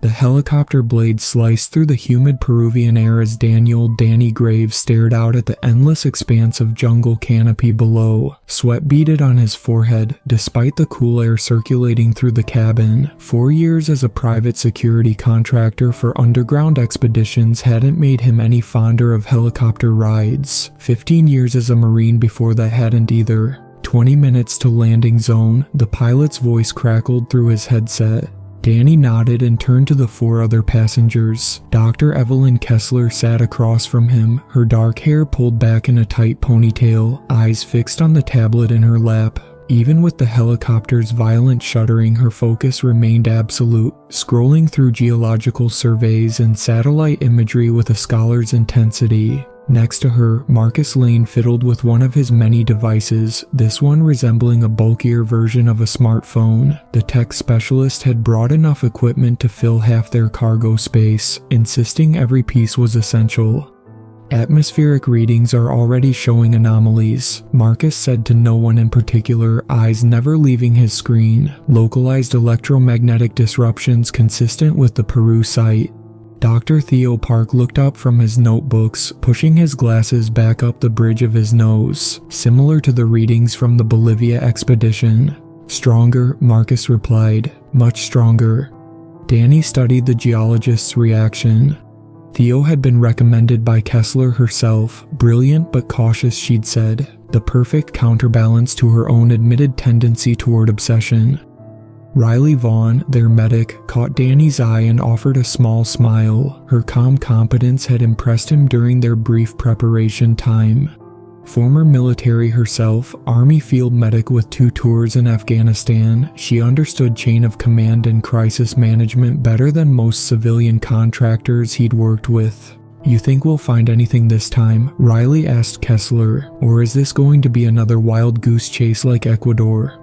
The helicopter blade sliced through the humid Peruvian air as Danny Graves stared out at the endless expanse of jungle canopy below. Sweat beaded on his forehead, despite the cool air circulating through the cabin. 4 years as a private security contractor for underground expeditions hadn't made him any fonder of helicopter rides. 15 years as a Marine before that hadn't either. 20 minutes to landing zone, the pilot's voice crackled through his headset. Danny nodded and turned to the 4 other passengers. Dr. Evelyn Kessler sat across from him, her dark hair pulled back in a tight ponytail, eyes fixed on the tablet in her lap. Even with the helicopter's violent shuddering, her focus remained absolute, scrolling through geological surveys and satellite imagery with a scholar's intensity. Next to her, Marcus Lane fiddled with one of his many devices, this one resembling a bulkier version of a smartphone. The tech specialist had brought enough equipment to fill half their cargo space, insisting every piece was essential. Atmospheric readings are already showing anomalies, Marcus said to no one in particular, eyes never leaving his screen. Localized electromagnetic disruptions consistent with the Peru site. Dr. Theo Park looked up from his notebooks, pushing his glasses back up the bridge of his nose, similar to the readings from the Bolivia expedition. Stronger, Marcus replied. Much stronger. Danny studied the geologist's reaction. Theo had been recommended by Kesler herself, brilliant but cautious, she'd said, the perfect counterbalance to her own admitted tendency toward obsession. Riley Vaughn, their medic, caught Danny's eye and offered a small smile. Her calm competence had impressed him during their brief preparation time. Former military herself, Army field medic with 2 tours in Afghanistan, she understood chain of command and crisis management better than most civilian contractors he'd worked with. You think we'll find anything this time? Riley asked Kesler, or is this going to be another wild goose chase like Ecuador?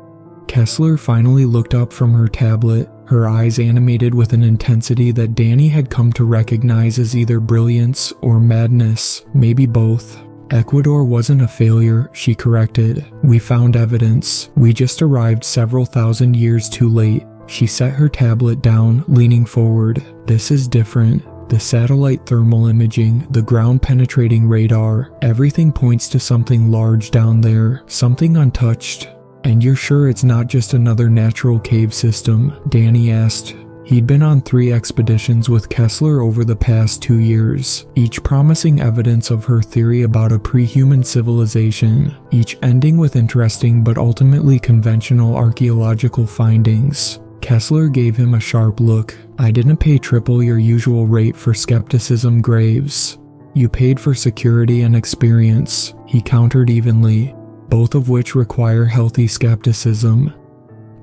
Kesler finally looked up from her tablet, her eyes animated with an intensity that Danny had come to recognize as either brilliance or madness, maybe both. Ecuador wasn't a failure, she corrected. We found evidence. We just arrived several thousand years too late. She set her tablet down, leaning forward. This is different. The satellite thermal imaging, the ground-penetrating radar, everything points to something large down there, something untouched. And you're sure it's not just another natural cave system? Danny asked. He'd been on 3 expeditions with Kesler over the past 2 years, each promising evidence of her theory about a pre-human civilization, each ending with interesting but ultimately conventional archaeological findings. Kesler gave him a sharp look. I didn't pay triple your usual rate for skepticism, Graves. You paid for security and experience, he countered evenly, both of which require healthy skepticism.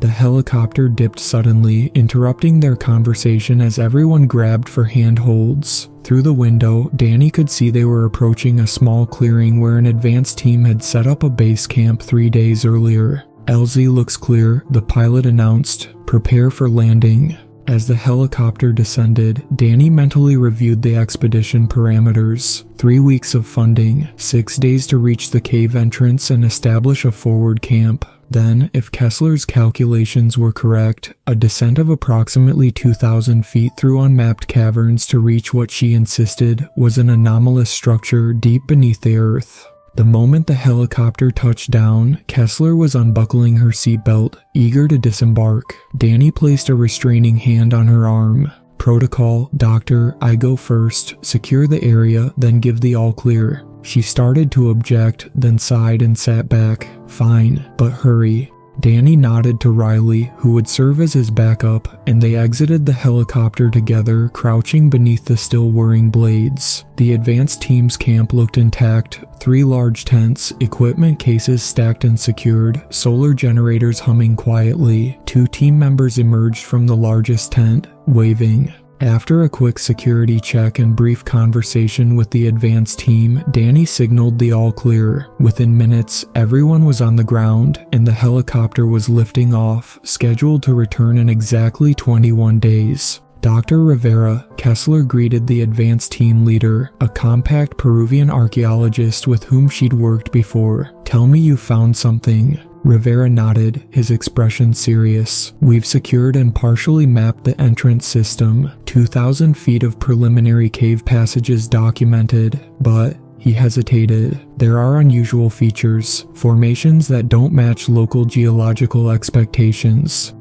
The helicopter dipped suddenly, interrupting their conversation as everyone grabbed for handholds. Through the window, Danny could see they were approaching a small clearing where an advanced team had set up a base camp 3 days earlier. LZ looks clear, the pilot announced. Prepare for landing. As the helicopter descended, Danny mentally reviewed the expedition parameters. 3 weeks of funding, 6 days to reach the cave entrance and establish a forward camp. Then, if Kesler's calculations were correct, a descent of approximately 2,000 feet through unmapped caverns to reach what she insisted was an anomalous structure deep beneath the earth. The moment the helicopter touched down, Kesler was unbuckling her seatbelt, eager to disembark. Danny placed a restraining hand on her arm. Protocol, Doctor, I go first, secure the area, then give the all clear. She started to object, then sighed and sat back. Fine, but hurry. Danny nodded to Riley, who would serve as his backup, and they exited the helicopter together, crouching beneath the still whirring blades. The advanced team's camp looked intact, 3 large tents, equipment cases stacked and secured, solar generators humming quietly. 2 team members emerged from the largest tent, waving. After a quick security check and brief conversation with the advanced team, Danny signaled the all clear. Within minutes, everyone was on the ground, and the helicopter was lifting off, scheduled to return in exactly 21 days. Dr. Rivera, Kesler greeted the advanced team leader, a compact Peruvian archaeologist with whom she'd worked before. "Tell me you found something." Rivera nodded, his expression serious. "We've secured and partially mapped the entrance system. 2,000 feet of preliminary cave passages documented, but..." He hesitated. "There are unusual features, formations that don't match local geological expectations."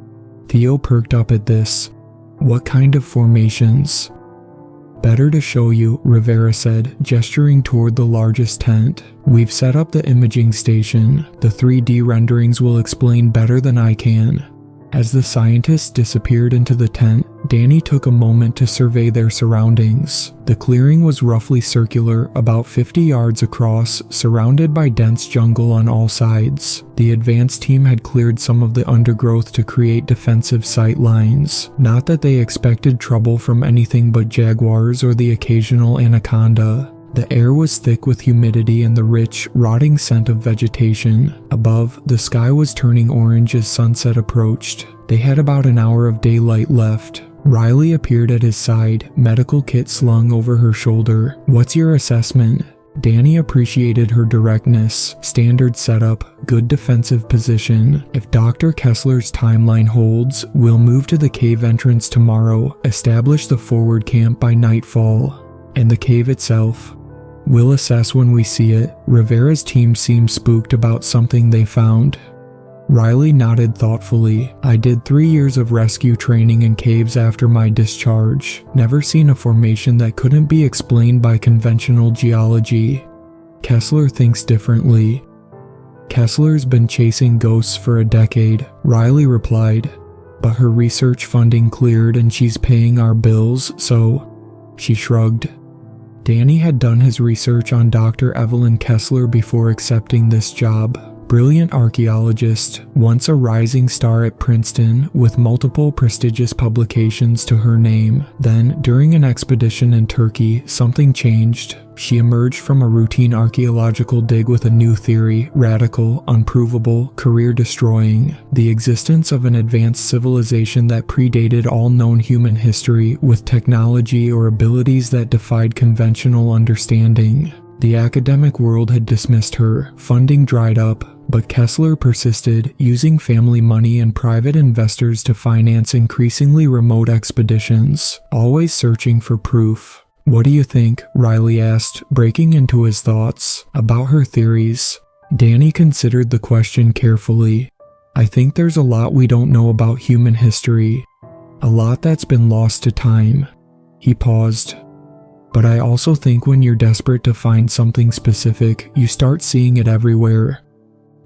Theo perked up at this. "What kind of formations?" "Better to show you," Rivera said, gesturing toward the largest tent. "We've set up the imaging station. The 3D renderings will explain better than I can." As the scientists disappeared into the tent, Danny took a moment to survey their surroundings. The clearing was roughly circular, about 50 yards across, surrounded by dense jungle on all sides. The advanced team had cleared some of the undergrowth to create defensive sight lines. Not that they expected trouble from anything but jaguars or the occasional anaconda. The air was thick with humidity and the rich, rotting scent of vegetation. Above, the sky was turning orange as sunset approached. They had about an hour of daylight left. Riley appeared at his side, medical kit slung over her shoulder. "What's your assessment?" Danny appreciated her directness. "Standard setup, good defensive position. If Dr. Kessler's timeline holds, we'll move to the cave entrance tomorrow, establish the forward camp by nightfall." "And the cave itself?" "We'll assess when we see it." Rivera's team seemed spooked about something they found. Riley nodded thoughtfully. "I did 3 years of rescue training in caves after my discharge. Never seen a formation that couldn't be explained by conventional geology." Kesler thinks differently. "Kessler's been chasing ghosts for a decade," Riley replied. "But her research funding cleared and she's paying our bills, so..." She shrugged. Danny had done his research on Dr. Evelyn Kessler before accepting this job. Brilliant archaeologist, once a rising star at Princeton with multiple prestigious publications to her name. Then, during an expedition in Turkey, something changed. She emerged from a routine archaeological dig with a new theory, radical, unprovable, career-destroying. The existence of an advanced civilization that predated all known human history, with technology or abilities that defied conventional understanding. The academic world had dismissed her, funding dried up, but Kesler persisted, using family money and private investors to finance increasingly remote expeditions, always searching for proof. "What do you think?" Riley asked, breaking into his thoughts. "About her theories?" Danny considered the question carefully. "I think there's a lot we don't know about human history. A lot that's been lost to time." He paused. "But I also think when you're desperate to find something specific, you start seeing it everywhere."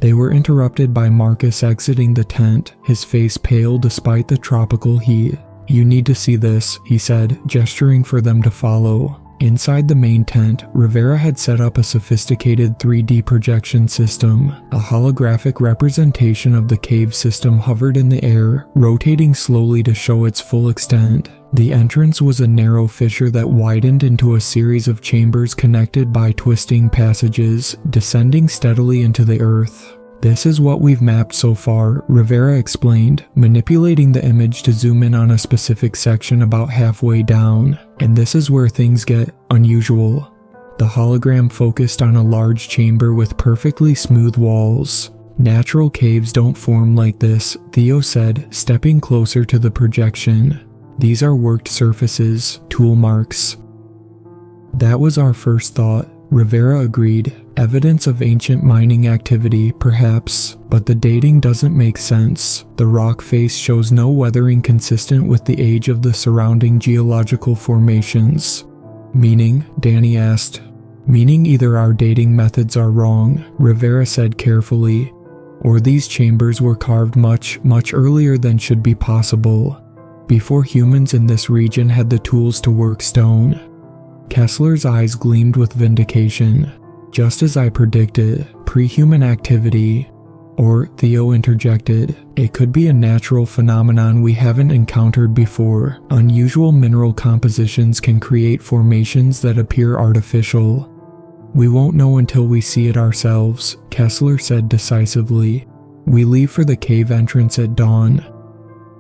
They were interrupted by Marcus exiting the tent, his face pale despite the tropical heat. "You need to see this," he said, gesturing for them to follow. Inside the main tent, Rivera had set up a sophisticated 3D projection system. A holographic representation of the cave system hovered in the air, rotating slowly to show its full extent. The entrance was a narrow fissure that widened into a series of chambers connected by twisting passages, descending steadily into the earth. "This is what we've mapped so far," Rivera explained, manipulating the image to zoom in on a specific section about halfway down. "And this is where things get unusual." The hologram focused on a large chamber with perfectly smooth walls. "Natural caves don't form like this," Theo said, stepping closer to the projection. "These are worked surfaces, tool marks." "That was our first thought," Rivera agreed. "Evidence of ancient mining activity, perhaps, but the dating doesn't make sense. The rock face shows no weathering consistent with the age of the surrounding geological formations." "Meaning?" Danny asked. "Meaning either our dating methods are wrong," Rivera said carefully, "or these chambers were carved much, much earlier than should be possible, before humans in this region had the tools to work stone." Kessler's eyes gleamed with vindication. "Just as I predicted, pre-human activity." Or, Theo interjected, "it could be a natural phenomenon we haven't encountered before. Unusual mineral compositions can create formations that appear artificial." "We won't know until we see it ourselves," Kesler said decisively. "We leave for the cave entrance at dawn."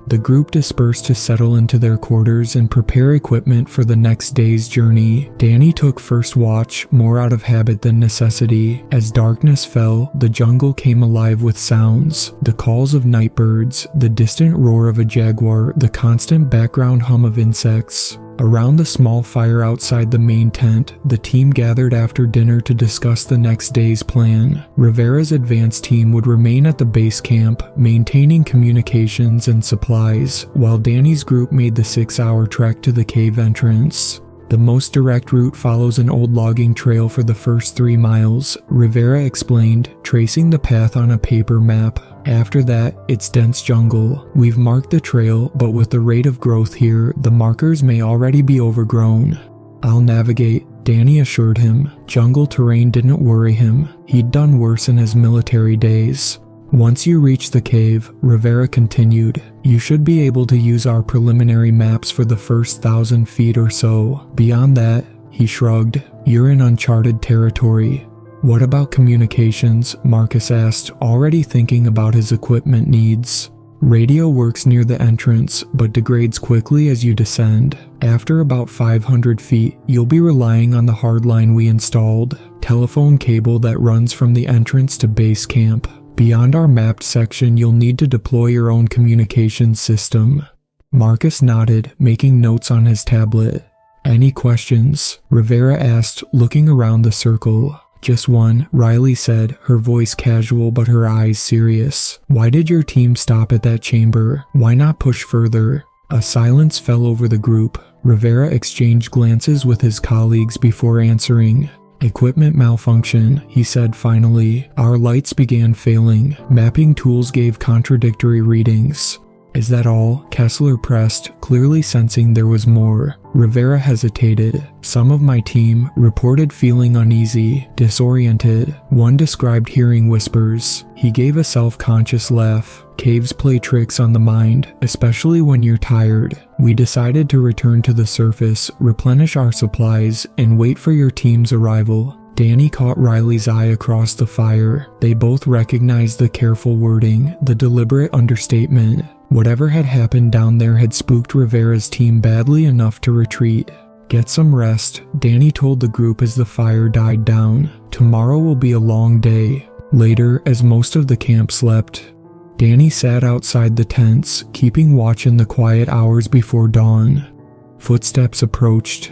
The group dispersed to settle into their quarters and prepare equipment for the next day's journey. Danny took first watch, more out of habit than necessity. As darkness fell, the jungle came alive with sounds. The calls of night birds, the distant roar of a jaguar, the constant background hum of insects. Around the small fire outside the main tent, the team gathered after dinner to discuss the next day's plan. Rivera's advance team would remain at the base camp, maintaining communications and supplies, while Danny's group made the 6-hour trek to the cave entrance. The most direct route follows an old logging trail for the first 3 miles, Rivera explained, tracing the path on a paper map. After that, it's dense jungle. We've marked the trail, but with the rate of growth here, the markers may already be overgrown. I'll navigate, Danny assured him. Jungle terrain didn't worry him. He'd done worse in his military days. Once you reach the cave, Rivera continued, you should be able to use our preliminary maps for the first 1,000 feet or so. Beyond that, he shrugged, you're in uncharted territory. What about communications? Marcus asked, already thinking about his equipment needs. Radio works near the entrance, but degrades quickly as you descend. After about 500 feet, you'll be relying on the hardline we installed, telephone cable that runs from the entrance to base camp. Beyond our mapped section, you'll need to deploy your own communications system. Marcus nodded, making notes on his tablet. Any questions? Rivera asked, looking around the circle. Just one, Riley said, her voice casual but her eyes serious. Why did your team stop at that chamber? Why not push further? A silence fell over the group. Rivera exchanged glances with his colleagues before answering. Equipment malfunction, he said finally. Our lights began failing. Mapping tools gave contradictory readings. Is that all? Kesler pressed, clearly sensing there was more. Rivera hesitated. Some of my team reported feeling uneasy, disoriented. One described hearing whispers. He gave a self-conscious laugh. Caves play tricks on the mind, especially when you're tired. We decided to return to the surface, replenish our supplies, and wait for your team's arrival. Danny caught Riley's eye across the fire. They both recognized the careful wording, the deliberate understatement. Whatever had happened down there had spooked Rivera's team badly enough to retreat. Get some rest, Danny told the group as the fire died down. Tomorrow will be a long day. Later, as most of the camp slept, Danny sat outside the tents, keeping watch in the quiet hours before dawn. Footsteps approached.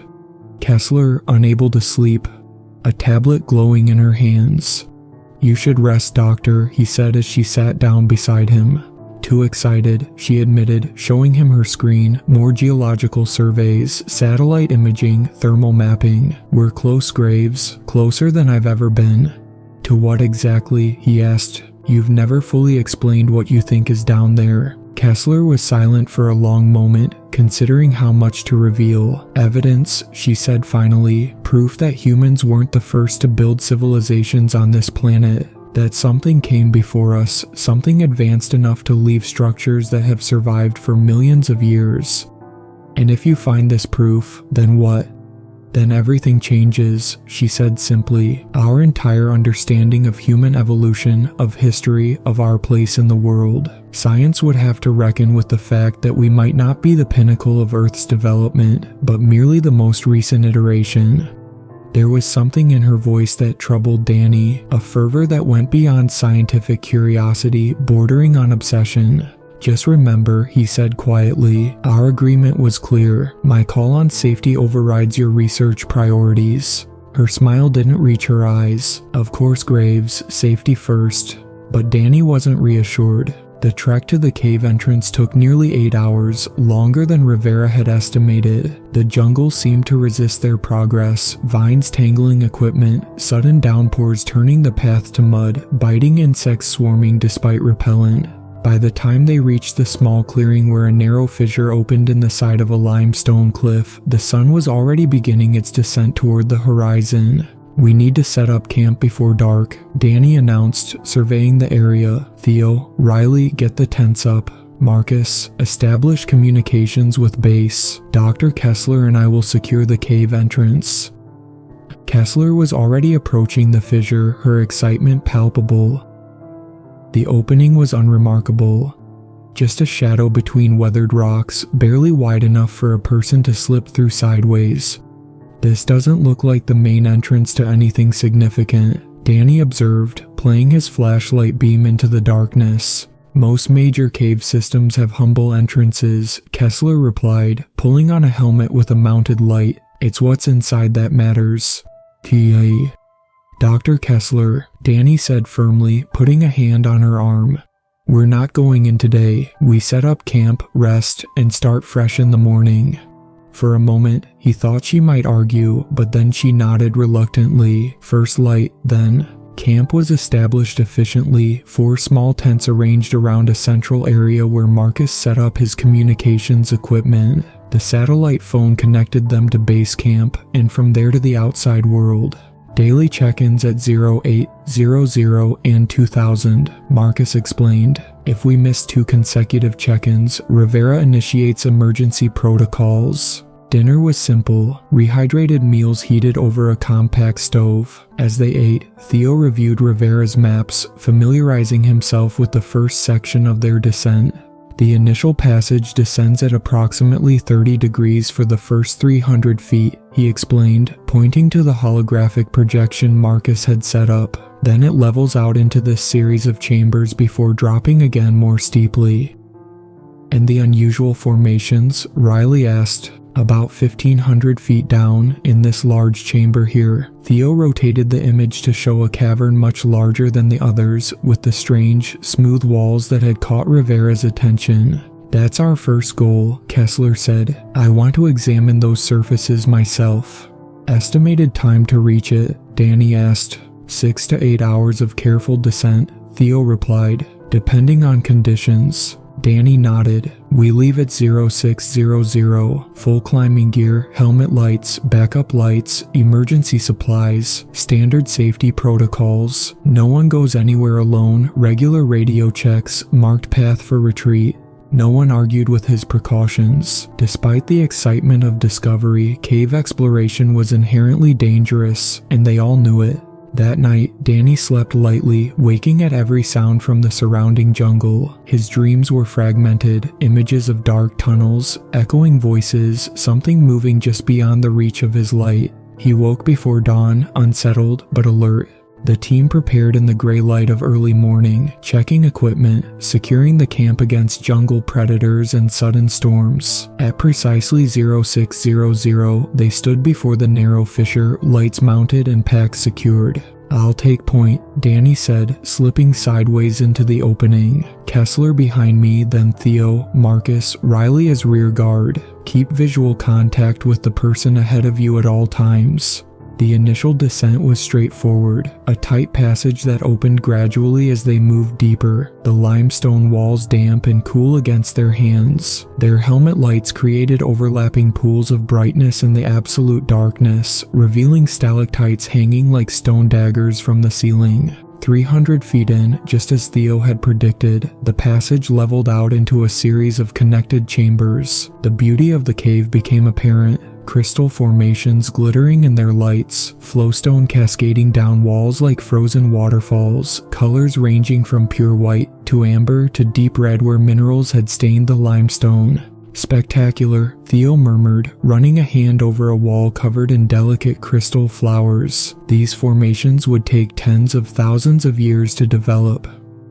Kesler, unable to sleep, a tablet glowing in her hands. You should rest, doctor, he said as she sat down beside him. Too excited, she admitted, showing him her screen, more geological surveys, satellite imaging, thermal mapping. We're close, Graves, closer than I've ever been. To what exactly? He asked. You've never fully explained what you think is down there. Kesler was silent for a long moment, considering how much to reveal. Evidence, she said finally, proof that humans weren't the first to build civilizations on this planet. That something came before us, something advanced enough to leave structures that have survived for millions of years. And if you find this proof, then what? Then everything changes, she said simply. Our entire understanding of human evolution, of history, of our place in the world. Science would have to reckon with the fact that we might not be the pinnacle of Earth's development, but merely the most recent iteration. There was something in her voice that troubled Danny, a fervor that went beyond scientific curiosity, bordering on obsession. Just remember, he said quietly, our agreement was clear. My call on safety overrides your research priorities. Her smile didn't reach her eyes. Of course, Graves, safety first. But Danny wasn't reassured. The trek to the cave entrance took nearly 8 hours, longer than Rivera had estimated. The jungle seemed to resist their progress, vines tangling equipment, sudden downpours turning the path to mud, biting insects swarming despite repellent. By the time they reached the small clearing where a narrow fissure opened in the side of a limestone cliff, the sun was already beginning its descent toward the horizon. We need to set up camp before dark, Danny announced, surveying the area. Theo, Riley, get the tents up. Marcus, establish communications with base. Dr. Kesler and I will secure the cave entrance. Kesler was already approaching the fissure, her excitement palpable. The opening was unremarkable. just a shadow between weathered rocks, barely wide enough for a person to slip through sideways. This doesn't look like the main entrance to anything significant, Danny observed, playing his flashlight beam into the darkness. Most major cave systems have humble entrances, Kesler replied, pulling on a helmet with a mounted light. It's what's inside that matters. T.A. Dr. Kesler, Danny said firmly, putting a hand on her arm. We're not going in today. We set up camp, rest, and start fresh in the morning. For a moment, he thought she might argue, but then she nodded reluctantly. First light, then. Camp was established efficiently, 4 small tents arranged around a central area where Marcus set up his communications equipment. The satellite phone connected them to base camp, and from there to the outside world. Daily check-ins at 0800 and 2000, Marcus explained. If we miss 2 consecutive check-ins, Rivera initiates emergency protocols. Dinner was simple, rehydrated meals heated over a compact stove. As they ate, Theo reviewed Rivera's maps, familiarizing himself with the first section of their descent. The initial passage descends at approximately 30 degrees for the first 300 feet, he explained, pointing to the holographic projection Marcus had set up. Then it levels out into this series of chambers before dropping again more steeply. And the unusual formations, Riley asked. About 1,500 feet down, in this large chamber here, Theo rotated the image to show a cavern much larger than the others, with the strange, smooth walls that had caught Rivera's attention. That's our first goal, Kesler said. I want to examine those surfaces myself. Estimated time to reach it, Danny asked. 6 to 8 hours of careful descent, Theo replied, depending on conditions. Danny nodded. We leave at 0600, full climbing gear, helmet lights, backup lights, emergency supplies, standard safety protocols. No one goes anywhere alone, regular radio checks, marked path for retreat. No one argued with his precautions. Despite the excitement of discovery, cave exploration was inherently dangerous, and they all knew it. That night, Danny slept lightly, waking at every sound from the surrounding jungle. His dreams were fragmented, images of dark tunnels, echoing voices, something moving just beyond the reach of his light. He woke before dawn, unsettled but alert. The team prepared in the gray light of early morning, checking equipment, securing the camp against jungle predators and sudden storms. At precisely 0600, they stood before the narrow fissure, lights mounted and packs secured. I'll take point, Danny said, slipping sideways into the opening. Kesler behind me, then Theo, Marcus, Riley as rear guard. Keep visual contact with the person ahead of you at all times. The initial descent was straightforward, a tight passage that opened gradually as they moved deeper, the limestone walls damp and cool against their hands. Their helmet lights created overlapping pools of brightness in the absolute darkness, revealing stalactites hanging like stone daggers from the ceiling. 300 feet in, just as Theo had predicted, the passage leveled out into a series of connected chambers. The beauty of the cave became apparent. Crystal formations glittering in their lights, flowstone cascading down walls like frozen waterfalls, colors ranging from pure white to amber to deep red where minerals had stained the limestone. Spectacular, Theo murmured, running a hand over a wall covered in delicate crystal flowers. These formations would take tens of thousands of years to develop.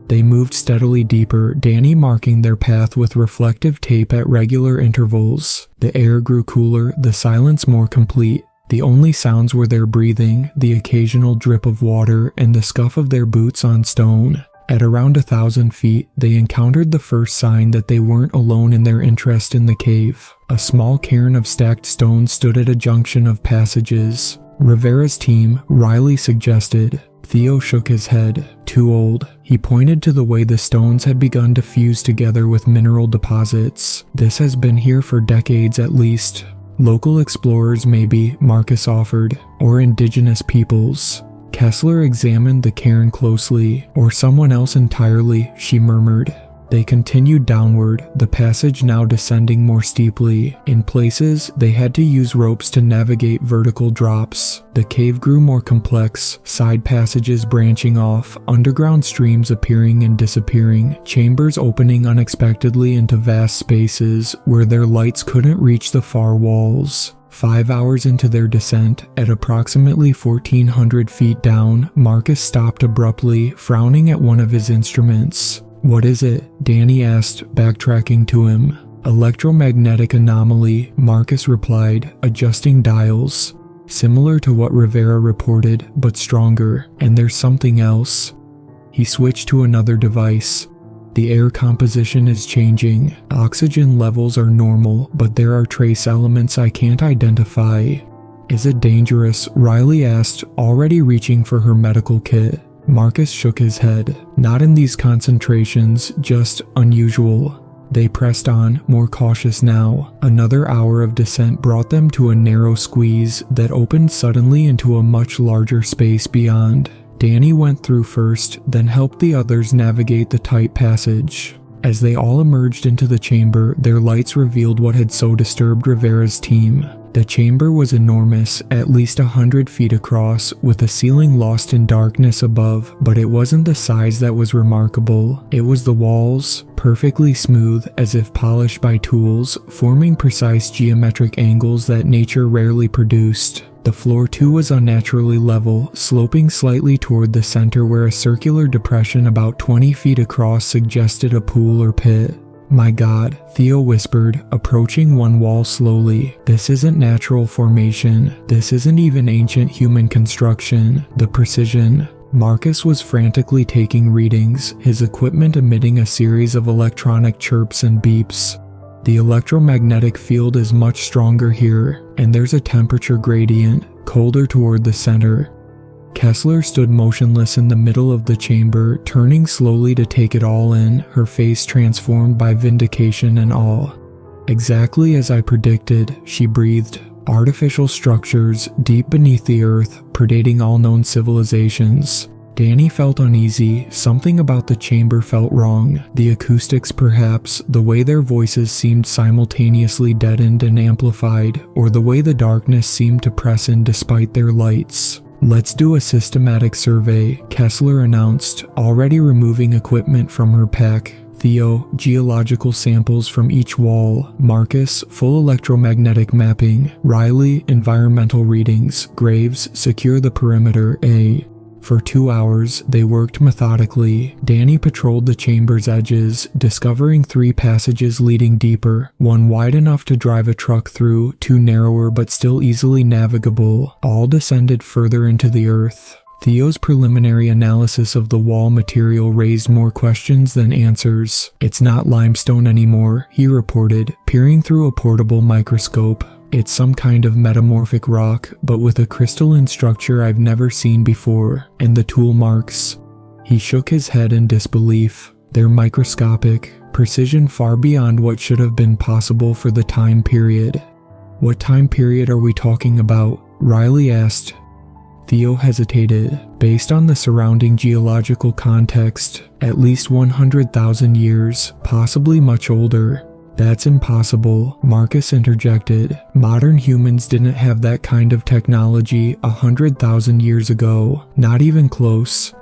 They moved steadily deeper, Danny marking their path with reflective tape at regular intervals. The air grew cooler, the silence more complete. The only sounds were their breathing, the occasional drip of water, and the scuff of their boots on stone. At around 1,000 feet, they encountered the first sign that they weren't alone in their interest in the cave. A small cairn of stacked stones stood at a junction of passages. Rivera's team, Riley suggested. Theo shook his head. Too old. He pointed to the way the stones had begun to fuse together with mineral deposits. This has been here for decades at least. Local explorers maybe, Marcus offered, or indigenous peoples. Kesler examined the cairn closely. Or someone else entirely, she murmured. They continued downward, the passage now descending more steeply. In places, they had to use ropes to navigate vertical drops. The cave grew more complex, side passages branching off, underground streams appearing and disappearing, chambers opening unexpectedly into vast spaces where their lights couldn't reach the far walls. 5 hours into their descent, at approximately 1,400 feet down, Marcus stopped abruptly, frowning at one of his instruments. "What is it?" Danny asked, backtracking to him. "Electromagnetic anomaly," Marcus replied, adjusting dials. "Similar to what Rivera reported, but stronger, and there's something else." He switched to another device. "The air composition is changing. Oxygen levels are normal, but there are trace elements I can't identify." "Is it dangerous?" Riley asked, already reaching for her medical kit. Marcus shook his head. "Not in these concentrations, just unusual." They pressed on, more cautious now. Another hour of descent brought them to a narrow squeeze that opened suddenly into a much larger space beyond. Danny went through first, then helped the others navigate the tight passage. As they all emerged into the chamber, their lights revealed what had so disturbed Rivera's team. The chamber was enormous, at least 100 feet across, with a ceiling lost in darkness above, but it wasn't the size that was remarkable. It was the walls, perfectly smooth, as if polished by tools, forming precise geometric angles that nature rarely produced. The floor too was unnaturally level, sloping slightly toward the center where a circular depression about 20 feet across suggested a pool or pit. "My God," Theo whispered, approaching one wall slowly. "This isn't natural formation. This isn't even ancient human construction. The precision." Marcus was frantically taking readings, his equipment emitting a series of electronic chirps and beeps. "The electromagnetic field is much stronger here, and there's a temperature gradient, colder toward the center." Kesler stood motionless in the middle of the chamber, turning slowly to take it all in, her face transformed by vindication and awe. "Exactly as I predicted," she breathed. "Artificial structures, deep beneath the earth, predating all known civilizations." Danny felt uneasy. Something about the chamber felt wrong. The acoustics perhaps, the way their voices seemed simultaneously deadened and amplified, or the way the darkness seemed to press in despite their lights. "Let's do a systematic survey," Kesler announced, already removing equipment from her pack. Theo, geological samples from each wall. Marcus, full electromagnetic mapping. Riley, environmental readings. Graves, secure the perimeter. For 2 hours, they worked methodically. Danny patrolled the chamber's edges, discovering 3 passages leading deeper, one wide enough to drive a truck through, 2 narrower but still easily navigable. All descended further into the earth. Theo's preliminary analysis of the wall material raised more questions than answers. "It's not limestone anymore," he reported, peering through a portable microscope. "It's some kind of metamorphic rock, but with a crystalline structure I've never seen before, and the tool marks." He shook his head in disbelief. "They're microscopic, precision far beyond what should have been possible for the time period." "What time period are we talking about?" Riley asked. Theo hesitated. "Based on the surrounding geological context, at least 100,000 years, possibly much older." "That's impossible," Marcus interjected. "Modern humans didn't have that kind of technology 100,000 years ago. Not even close."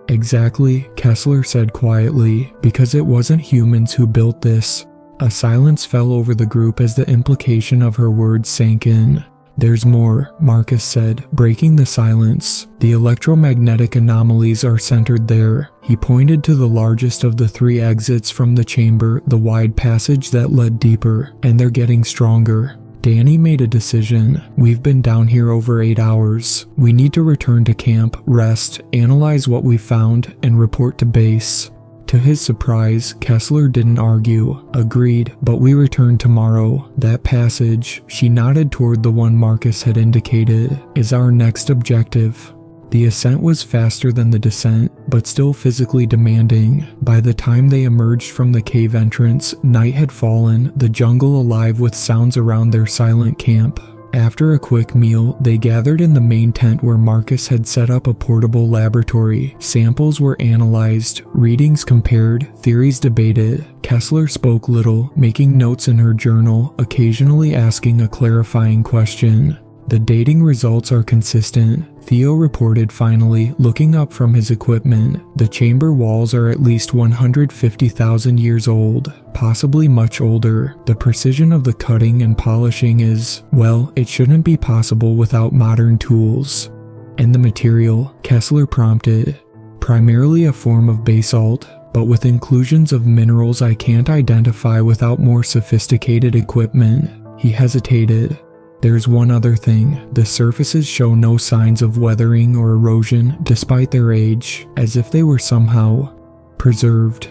"Exactly," Kesler said quietly, "because it wasn't humans who built this." A silence fell over the group as the implication of her words sank in. "There's more," Marcus said, breaking the silence. "The electromagnetic anomalies are centered there." He pointed to the largest of the 3 exits from the chamber, the wide passage that led deeper, "and they're getting stronger." Danny made a decision. "We've been down here over 8 hours. We need to return to camp, rest, analyze what we found, and report to base." To his surprise, Kesler didn't argue. "Agreed, but we return tomorrow. That passage," she nodded toward the one Marcus had indicated, "is our next objective." The ascent was faster than the descent, but still physically demanding. By the time they emerged from the cave entrance, night had fallen, the jungle alive with sounds around their silent camp. After a quick meal, they gathered in the main tent where Marcus had set up a portable laboratory. Samples were analyzed, readings compared, theories debated. Kesler spoke little, making notes in her journal, occasionally asking a clarifying question. The dating results are consistent, Theo reported finally, looking up from his equipment. The chamber walls are at least 150,000 years old, possibly much older. The precision of the cutting and polishing is, well, it shouldn't be possible without modern tools. And the material, Kesler prompted, primarily a form of basalt, but with inclusions of minerals I can't identify without more sophisticated equipment. He hesitated. There's one other thing, the surfaces show no signs of weathering or erosion despite their age, as if they were somehow preserved.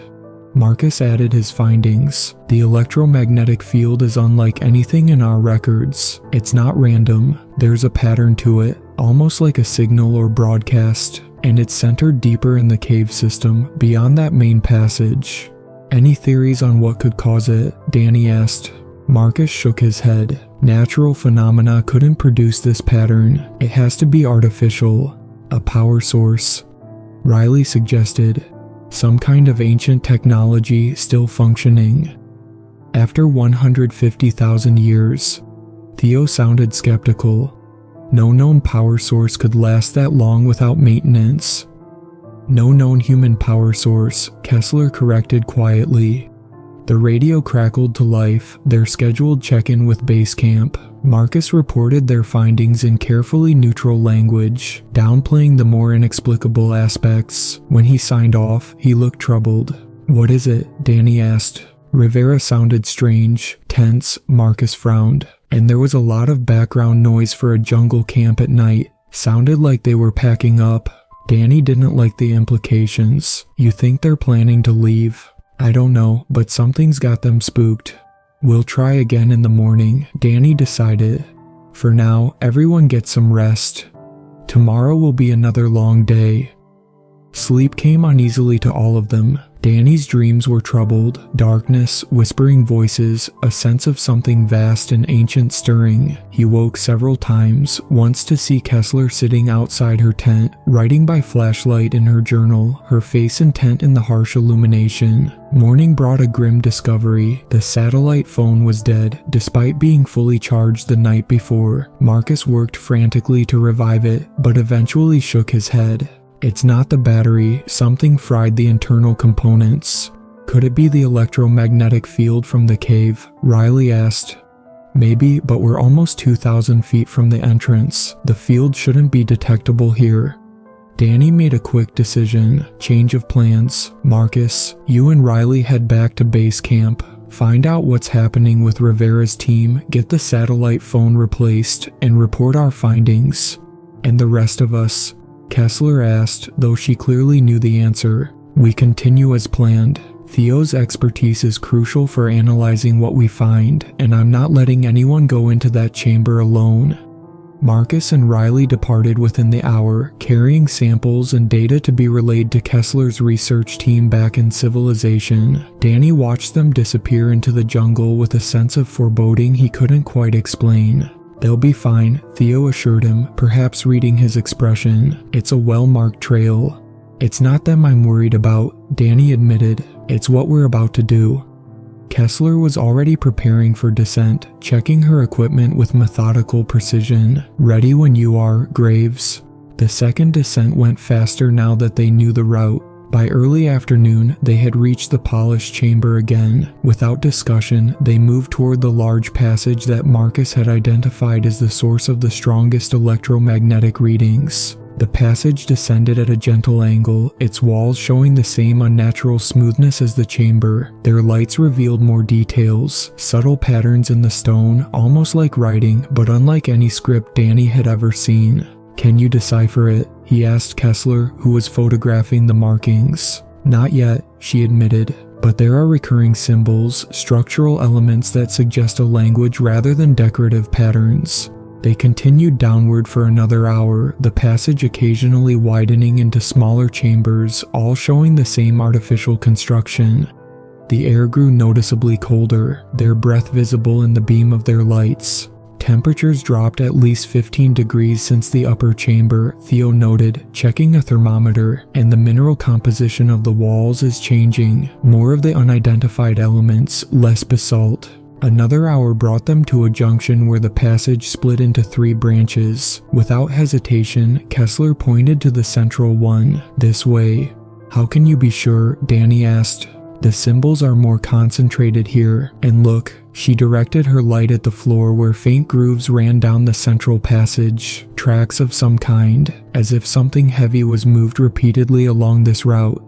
Marcus added his findings. The electromagnetic field is unlike anything in our records. It's not random, there's a pattern to it, almost like a signal or broadcast, and it's centered deeper in the cave system, beyond that main passage. Any theories on what could cause it? Danny asked. Marcus shook his head. Natural phenomena couldn't produce this pattern. It has to be artificial. A power source. Riley suggested. Some kind of ancient technology still functioning. After 150,000 years. Theo sounded skeptical. No known power source could last that long without maintenance. No known human power source, Kesler corrected quietly. The radio crackled to life, their scheduled check-in with base camp. Marcus reported their findings in carefully neutral language, downplaying the more inexplicable aspects. When he signed off, he looked troubled. What is it? Danny asked. Rivera sounded strange, tense. Marcus frowned. And there was a lot of background noise for a jungle camp at night. Sounded like they were packing up. Danny didn't like the implications. You think they're planning to leave? I don't know, but something's got them spooked. We'll try again in the morning, Danny decided. For now, everyone get some rest. Tomorrow will be another long day. Sleep came uneasily to all of them. Danny's dreams were troubled, darkness, whispering voices, a sense of something vast and ancient stirring. He woke several times, once to see Kesler sitting outside her tent, writing by flashlight in her journal, her face intent in the harsh illumination. Morning brought a grim discovery. The satellite phone was dead, despite being fully charged the night before. Marcus worked frantically to revive it, but eventually shook his head. It's not the battery, something fried the internal components. Could it be the electromagnetic field from the cave? Riley asked. Maybe, but we're almost 2,000 feet from the entrance. The field shouldn't be detectable here. Danny made a quick decision. Change of plans. Marcus, you and Riley head back to base camp. Find out what's happening with Rivera's team, get the satellite phone replaced, and report our findings. And the rest of us? Kesler asked, though she clearly knew the answer. We continue as planned. Theo's expertise is crucial for analyzing what we find, and I'm not letting anyone go into that chamber alone. Marcus and Riley departed within the hour, carrying samples and data to be relayed to Kesler's research team back in civilization. Danny watched them disappear into the jungle with a sense of foreboding he couldn't quite explain. They'll be fine, Theo assured him, perhaps reading his expression. It's a well-marked trail. It's not them I'm worried about, Danny admitted. It's what we're about to do. Kesler was already preparing for descent, checking her equipment with methodical precision. Ready when you are, Graves. The second descent went faster now that they knew the route. By early afternoon, they had reached the polished chamber again. Without discussion, they moved toward the large passage that Marcus had identified as the source of the strongest electromagnetic readings. The passage descended at a gentle angle, its walls showing the same unnatural smoothness as the chamber. Their lights revealed more details, subtle patterns in the stone, almost like writing, but unlike any script Danny had ever seen. Can you decipher it? He asked Kesler, who was photographing the markings. Not yet, she admitted, but there are recurring symbols, structural elements that suggest a language rather than decorative patterns. They continued downward for another hour, the passage occasionally widening into smaller chambers, all showing the same artificial construction. The air grew noticeably colder, their breath visible in the beam of their lights. temperatures dropped at least 15 degrees since the upper chamber, Theo noted, checking a thermometer, and the mineral composition of the walls is changing. More of the unidentified elements, less basalt. Another hour brought them to a junction where the passage split into 3 branches. Without hesitation, Kesler pointed to the central one. This way. How can you be sure? Danny asked. The symbols are more concentrated here, and look, she directed her light at the floor where faint grooves ran down the central passage, tracks of some kind, as if something heavy was moved repeatedly along this route.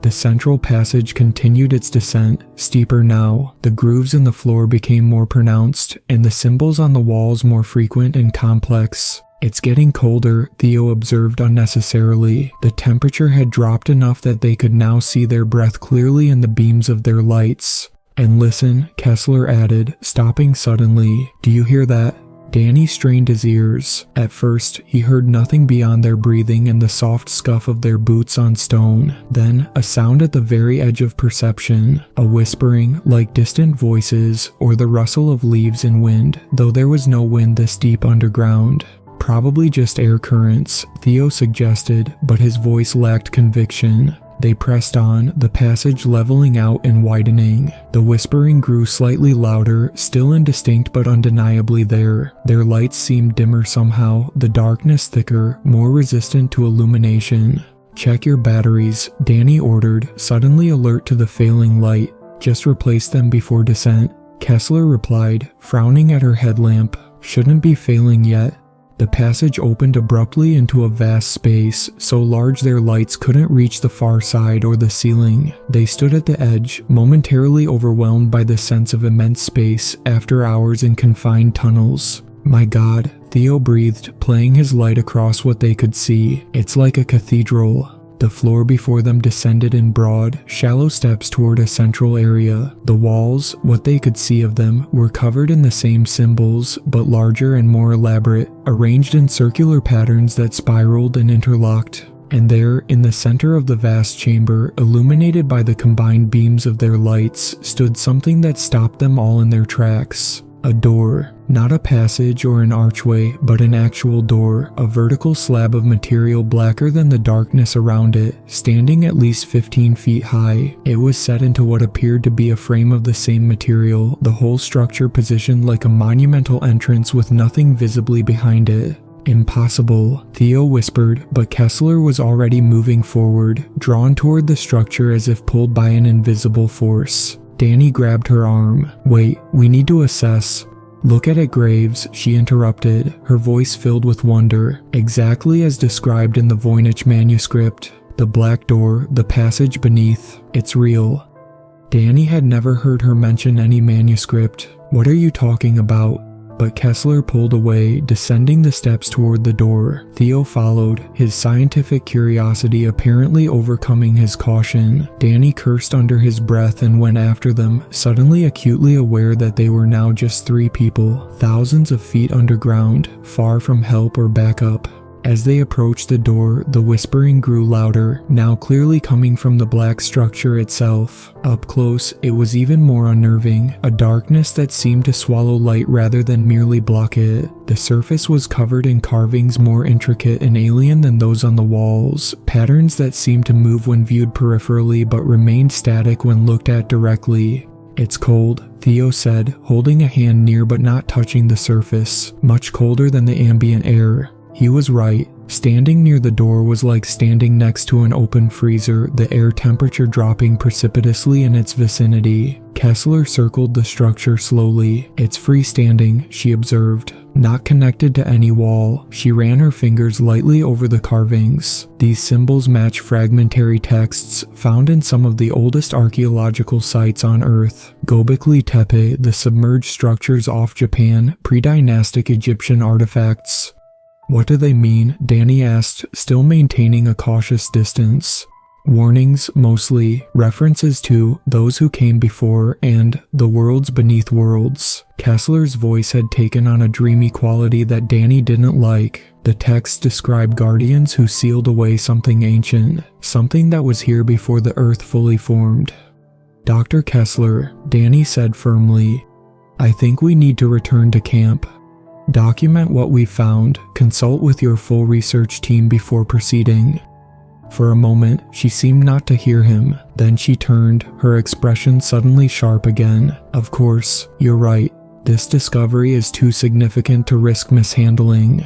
The central passage continued its descent, steeper now. The grooves in the floor became more pronounced, and the symbols on the walls more frequent and complex. It's getting colder, Theo observed unnecessarily. The temperature had dropped enough that they could now see their breath clearly in the beams of their lights. And listen, Kesler added, stopping suddenly. Do you hear that? Danny strained his ears. At first, he heard nothing beyond their breathing and the soft scuff of their boots on stone. Then, a sound at the very edge of perception. A whispering, like distant voices, or the rustle of leaves in wind, though there was no wind this deep underground. Probably just air currents, Theo suggested, but his voice lacked conviction. They pressed on, the passage leveling out and widening. The whispering grew slightly louder, still indistinct but undeniably there. Their lights seemed dimmer somehow, the darkness thicker, more resistant to illumination. Check your batteries, Danny ordered, suddenly alert to the failing light. Just replace them before descent. Kesler replied, frowning at her headlamp. Shouldn't be failing yet. The passage opened abruptly into a vast space, so large their lights couldn't reach the far side or the ceiling. They stood at the edge, momentarily overwhelmed by the sense of immense space after hours in confined tunnels. My God, Theo breathed, playing his light across what they could see. It's like a cathedral. The floor before them descended in broad, shallow steps toward a central area. The walls, what they could see of them, were covered in the same symbols, but larger and more elaborate, arranged in circular patterns that spiraled and interlocked. And there, in the center of the vast chamber, illuminated by the combined beams of their lights, stood something that stopped them all in their tracks. A door. Not a passage or an archway, but an actual door, a vertical slab of material blacker than the darkness around it, standing at least 15 feet high. It was set into what appeared to be a frame of the same material, the whole structure positioned like a monumental entrance with nothing visibly behind it. Impossible, Theo whispered, but Kesler was already moving forward, drawn toward the structure as if pulled by an invisible force. Danny grabbed her arm. Wait, we need to assess. Look at it, Graves, she interrupted, her voice filled with wonder. Exactly as described in the Voynich manuscript. The black door, the passage beneath. It's real. Danny had never heard her mention any manuscript. What are you talking about? But Kesler pulled away, descending the steps toward the door. Theo followed, his scientific curiosity apparently overcoming his caution. Danny cursed under his breath and went after them, suddenly acutely aware that they were now just 3 people, thousands of feet underground, far from help or backup. As they approached the door, the whispering grew louder, now clearly coming from the black structure itself. Up close, it was even more unnerving, a darkness that seemed to swallow light rather than merely block it. The surface was covered in carvings more intricate and alien than those on the walls, patterns that seemed to move when viewed peripherally but remained static when looked at directly. It's cold, Theo said, holding a hand near but not touching the surface, much colder than the ambient air. He was right. Standing near the door was like standing next to an open freezer, the air temperature dropping precipitously in its vicinity. Kesler circled the structure slowly. It's freestanding, she observed. Not connected to any wall. She ran her fingers lightly over the carvings. These symbols match fragmentary texts found in some of the oldest archaeological sites on Earth. Göbekli Tepe, the submerged structures off Japan, pre-dynastic Egyptian artifacts. What do they mean? Danny asked, still maintaining a cautious distance. Warnings, mostly, references to those who came before and the worlds beneath worlds. Kesler's voice had taken on a dreamy quality that Danny didn't like. The text described guardians who sealed away something ancient, something that was here before the earth fully formed. Dr. Kesler, Danny said firmly, I think we need to return to camp. Document what we found. Consult with your full research team before proceeding." For a moment, she seemed not to hear him. Then she turned, her expression suddenly sharp again. "Of course, you're right. This discovery is too significant to risk mishandling."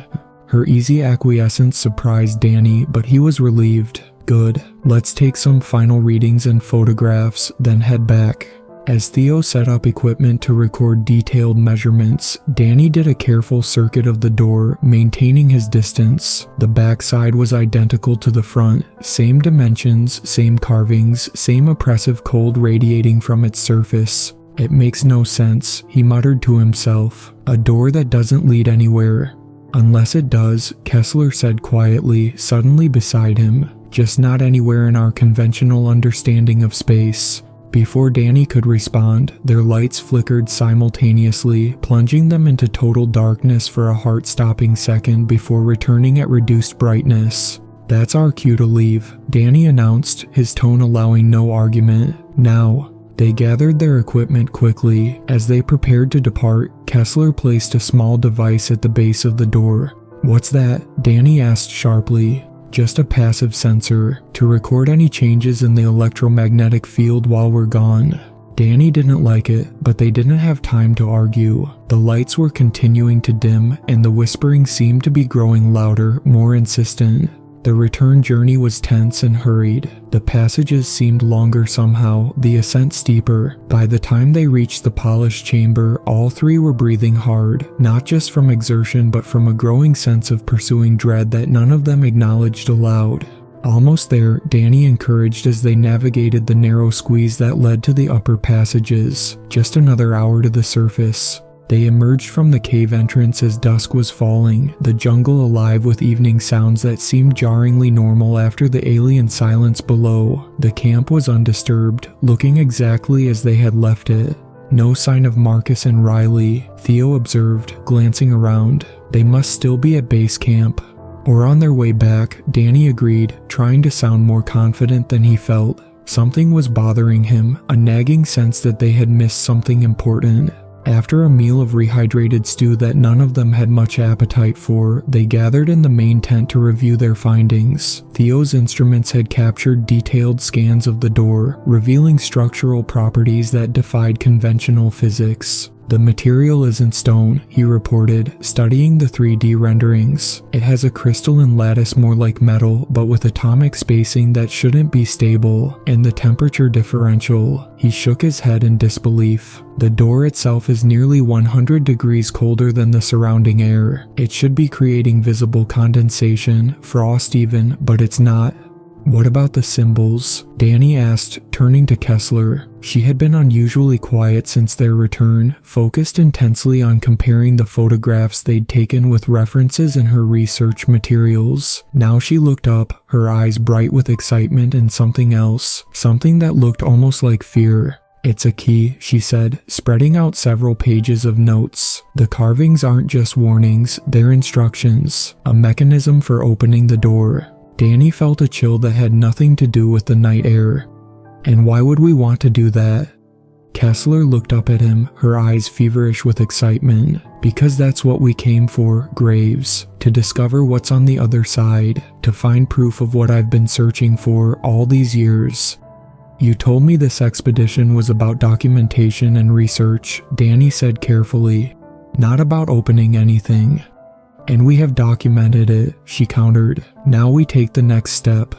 Her easy acquiescence surprised Danny, but he was relieved. "Good. Let's take some final readings and photographs, then head back." As Theo set up equipment to record detailed measurements, Danny did a careful circuit of the door, maintaining his distance. The backside was identical to the front, same dimensions, same carvings, same oppressive cold radiating from its surface. "It makes no sense," he muttered to himself. "A door that doesn't lead anywhere." "Unless it does," Kesler said quietly, suddenly beside him. "Just not anywhere in our conventional understanding of space." Before Danny could respond, their lights flickered simultaneously, plunging them into total darkness for a heart-stopping second before returning at reduced brightness. "That's our cue to leave," Danny announced, his tone allowing no argument. "Now." They gathered their equipment quickly. As they prepared to depart, Kesler placed a small device at the base of the door. "What's that?" Danny asked sharply. "Just a passive sensor, to record any changes in the electromagnetic field while we're gone." Danny didn't like it, but they didn't have time to argue. The lights were continuing to dim, and the whispering seemed to be growing louder, more insistent. The return journey was tense and hurried. The passages seemed longer somehow, the ascent steeper. By the time they reached the polished chamber, all three were breathing hard, not just from exertion but from a growing sense of pursuing dread that none of them acknowledged aloud. Almost there, Danny encouraged as they navigated the narrow squeeze that led to the upper passages. Just another hour to the surface. They emerged from the cave entrance as dusk was falling, the jungle alive with evening sounds that seemed jarringly normal after the alien silence below. The camp was undisturbed, looking exactly as they had left it. "No sign of Marcus and Riley," Theo observed, glancing around. "They must still be at base camp." "Or on their way back," Danny agreed, trying to sound more confident than he felt. Something was bothering him, a nagging sense that they had missed something important. After a meal of rehydrated stew that none of them had much appetite for, they gathered in the main tent to review their findings. Theo's instruments had captured detailed scans of the door, revealing structural properties that defied conventional physics. "The material isn't stone," he reported, studying the 3D renderings. "It has a crystalline lattice more like metal, but with atomic spacing that shouldn't be stable, and the temperature differential." He shook his head in disbelief. "The door itself is nearly 100 degrees colder than the surrounding air. It should be creating visible condensation, frost even, but it's not." "What about the symbols?" Danny asked, turning to Kesler. She had been unusually quiet since their return, focused intensely on comparing the photographs they'd taken with references in her research materials. Now she looked up, her eyes bright with excitement and something else, something that looked almost like fear. "It's a key," she said, spreading out several pages of notes. "The carvings aren't just warnings, they're instructions, a mechanism for opening the door." Danny felt a chill that had nothing to do with the night air. "And why would we want to do that?" Kesler looked up at him, her eyes feverish with excitement. "Because that's what we came for, Graves. To discover what's on the other side. To find proof of what I've been searching for all these years." "You told me this expedition was about documentation and research," Danny said carefully. "Not about opening anything." "And we have documented it," she countered. "Now we take the next step."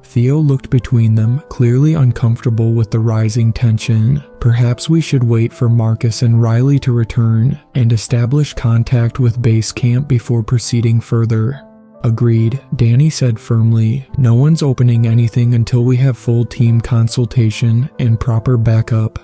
Theo looked between them, clearly uncomfortable with the rising tension. "Perhaps we should wait for Marcus and Riley to return, and establish contact with base camp before proceeding further." "Agreed," Danny said firmly. "No one's opening anything until we have full team consultation and proper backup."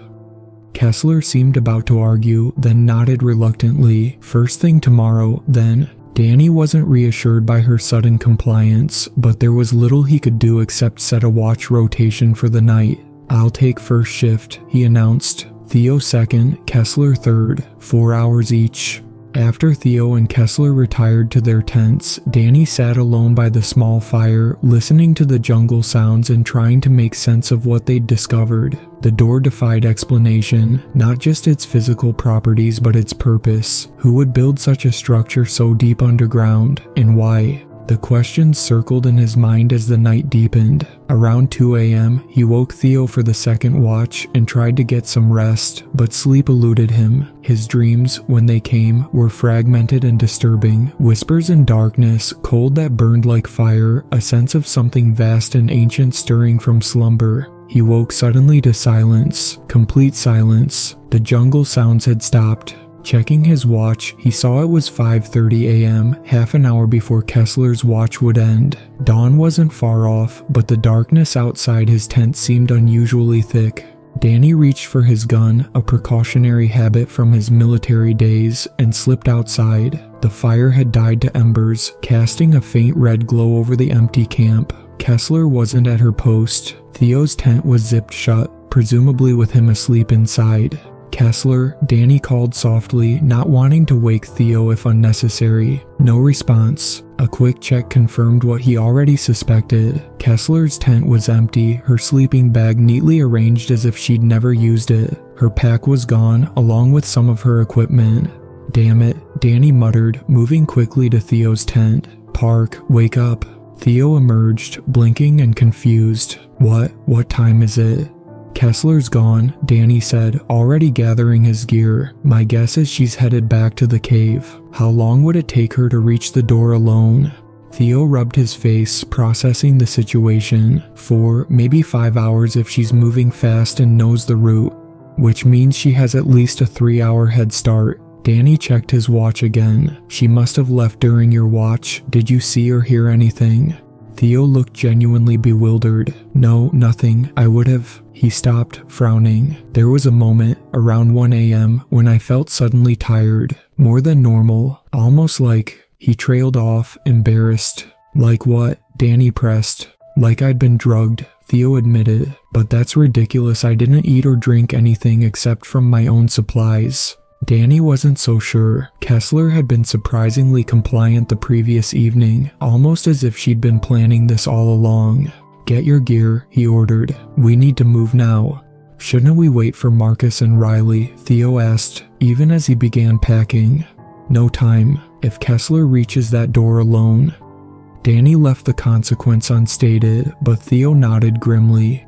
Kesler seemed about to argue, then nodded reluctantly. "First thing tomorrow, then." Danny wasn't reassured by her sudden compliance, but there was little he could do except set a watch rotation for the night. "I'll take first shift," he announced. "Theo second, Kesler third, 4 hours each." After Theo and Kesler retired to their tents, Danny sat alone by the small fire, listening to the jungle sounds and trying to make sense of what they'd discovered. The door defied explanation, not just its physical properties but its purpose. Who would build such a structure so deep underground, and why? The questions circled in his mind as the night deepened. Around 2 a.m., he woke Theo for the second watch and tried to get some rest, but sleep eluded him. His dreams, when they came, were fragmented and disturbing. Whispers in darkness, cold that burned like fire, a sense of something vast and ancient stirring from slumber. He woke suddenly to silence, complete silence. The jungle sounds had stopped. Checking his watch, he saw it was 5:30 a.m., half an hour before Kesler's watch would end. Dawn wasn't far off, but the darkness outside his tent seemed unusually thick. Danny reached for his gun, a precautionary habit from his military days, and slipped outside. The fire had died to embers, casting a faint red glow over the empty camp. Kesler wasn't at her post. Theo's tent was zipped shut, presumably with him asleep inside. Kesler, Danny called softly, not wanting to wake Theo if unnecessary. No response. A quick check confirmed what he already suspected. Kesler's tent was empty, her sleeping bag neatly arranged as if she'd never used it. Her pack was gone, along with some of her equipment. "Damn it," Danny muttered, moving quickly to Theo's tent. "Park, wake up." Theo emerged, blinking and confused. What time is it?" "Kesler's gone," Danny said, already gathering his gear. "My guess is she's headed back to the cave. How long would it take her to reach the door alone?" Theo rubbed his face, processing the situation. 4, maybe 5 hours if she's moving fast and knows the route. Which means she has at least a 3-hour head start. Danny checked his watch again. "She must have left during your watch. Did you see or hear anything?" Theo looked genuinely bewildered. "No, nothing. I would have..." He stopped, frowning. "There was a moment, around 1 a.m., when I felt suddenly tired. More than normal. Almost like..." He trailed off, embarrassed. "Like what?" Danny pressed. "Like I'd been drugged," Theo admitted. "But that's ridiculous. I didn't eat or drink anything except from my own supplies." Danny wasn't so sure. Kesler had been surprisingly compliant the previous evening, almost as if she'd been planning this all along. "Get your gear," he ordered. "We need to move now." "Shouldn't we wait for Marcus and Riley?" Theo asked, even as he began packing. "No time. If Kesler reaches that door alone..." Danny left the consequence unstated, but Theo nodded grimly.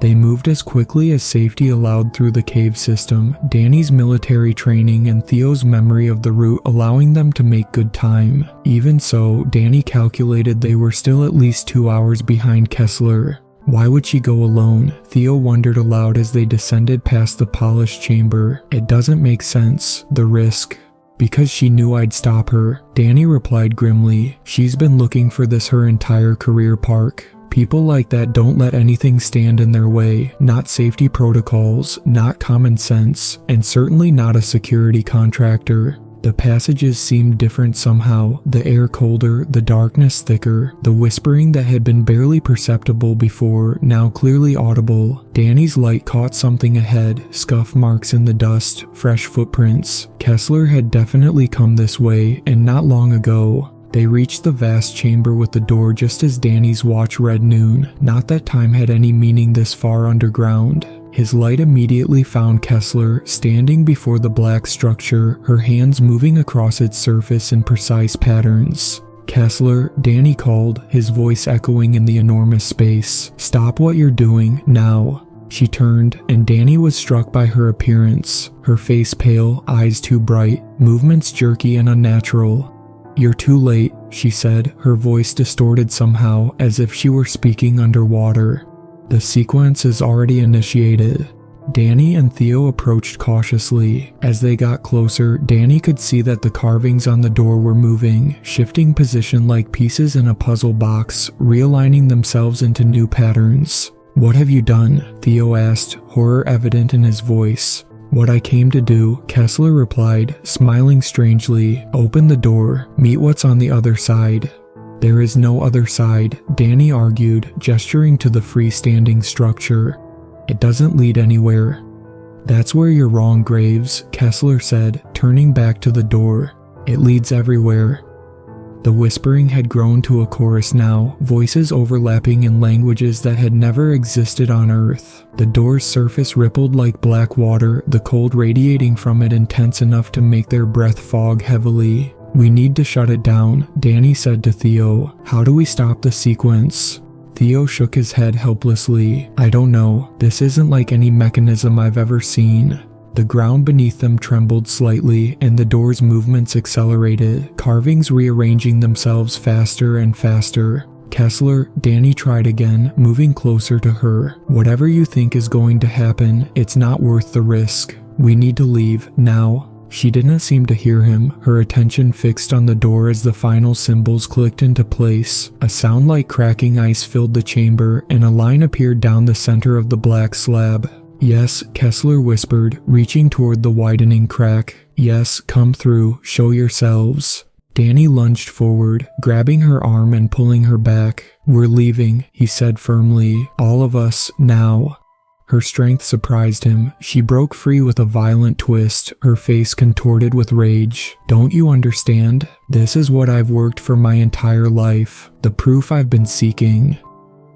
They moved as quickly as safety allowed through the cave system, Danny's military training and Theo's memory of the route allowing them to make good time. Even so, Danny calculated they were still at least 2 hours behind Kesler. Why would she go alone? Theo wondered aloud as they descended past the polished chamber. It doesn't make sense, the risk. "Because she knew I'd stop her," Danny replied grimly. "She's been looking for this her entire career, Park. People like that don't let anything stand in their way, not safety protocols, not common sense, and certainly not a security contractor." The passages seemed different somehow, the air colder, the darkness thicker, the whispering that had been barely perceptible before, now clearly audible. Danny's light caught something ahead, scuff marks in the dust, fresh footprints. Kesler had definitely come this way, and not long ago. They reached the vast chamber with the door just as Danny's watch read noon. Not that time had any meaning this far underground. His light immediately found Kesler, standing before the black structure, her hands moving across its surface in precise patterns. "Kesler," Danny called, his voice echoing in the enormous space. "Stop what you're doing, now." She turned, and Danny was struck by her appearance. Her face pale, eyes too bright, movements jerky and unnatural. "You're too late," she said, her voice distorted somehow, as if she were speaking underwater. "The sequence is already initiated." Danny and Theo approached cautiously. As they got closer, Danny could see that the carvings on the door were moving, shifting position like pieces in a puzzle box, realigning themselves into new patterns. "What have you done?" Theo asked, horror evident in his voice. "What I came to do," Kesler replied, smiling strangely. "Open the door. Meet what's on the other side." "There is no other side," Danny argued, gesturing to the freestanding structure. "It doesn't lead anywhere." "That's where you're wrong, Graves," Kesler said, turning back to the door. "It leads everywhere." The whispering had grown to a chorus now, voices overlapping in languages that had never existed on Earth. The door's surface rippled like black water, the cold radiating from it intense enough to make their breath fog heavily. "We need to shut it down," Danny said to Theo. "How do we stop the sequence?" Theo shook his head helplessly. "I don't know. This isn't like any mechanism I've ever seen." The ground beneath them trembled slightly, and the door's movements accelerated, carvings rearranging themselves faster and faster. "Kesler," Danny tried again, moving closer to her. "Whatever you think is going to happen, it's not worth the risk. We need to leave, now." She didn't seem to hear him, her attention fixed on the door as the final symbols clicked into place. A sound like cracking ice filled the chamber, and a line appeared down the center of the black slab. "Yes," Kesler whispered, reaching toward the widening crack. "Yes, come through, show yourselves." Danny lunged forward, grabbing her arm and pulling her back. "We're leaving," he said firmly. "All of us, now." Her strength surprised him. She broke free with a violent twist, her face contorted with rage. "Don't you understand? This is what I've worked for my entire life. The proof I've been seeking."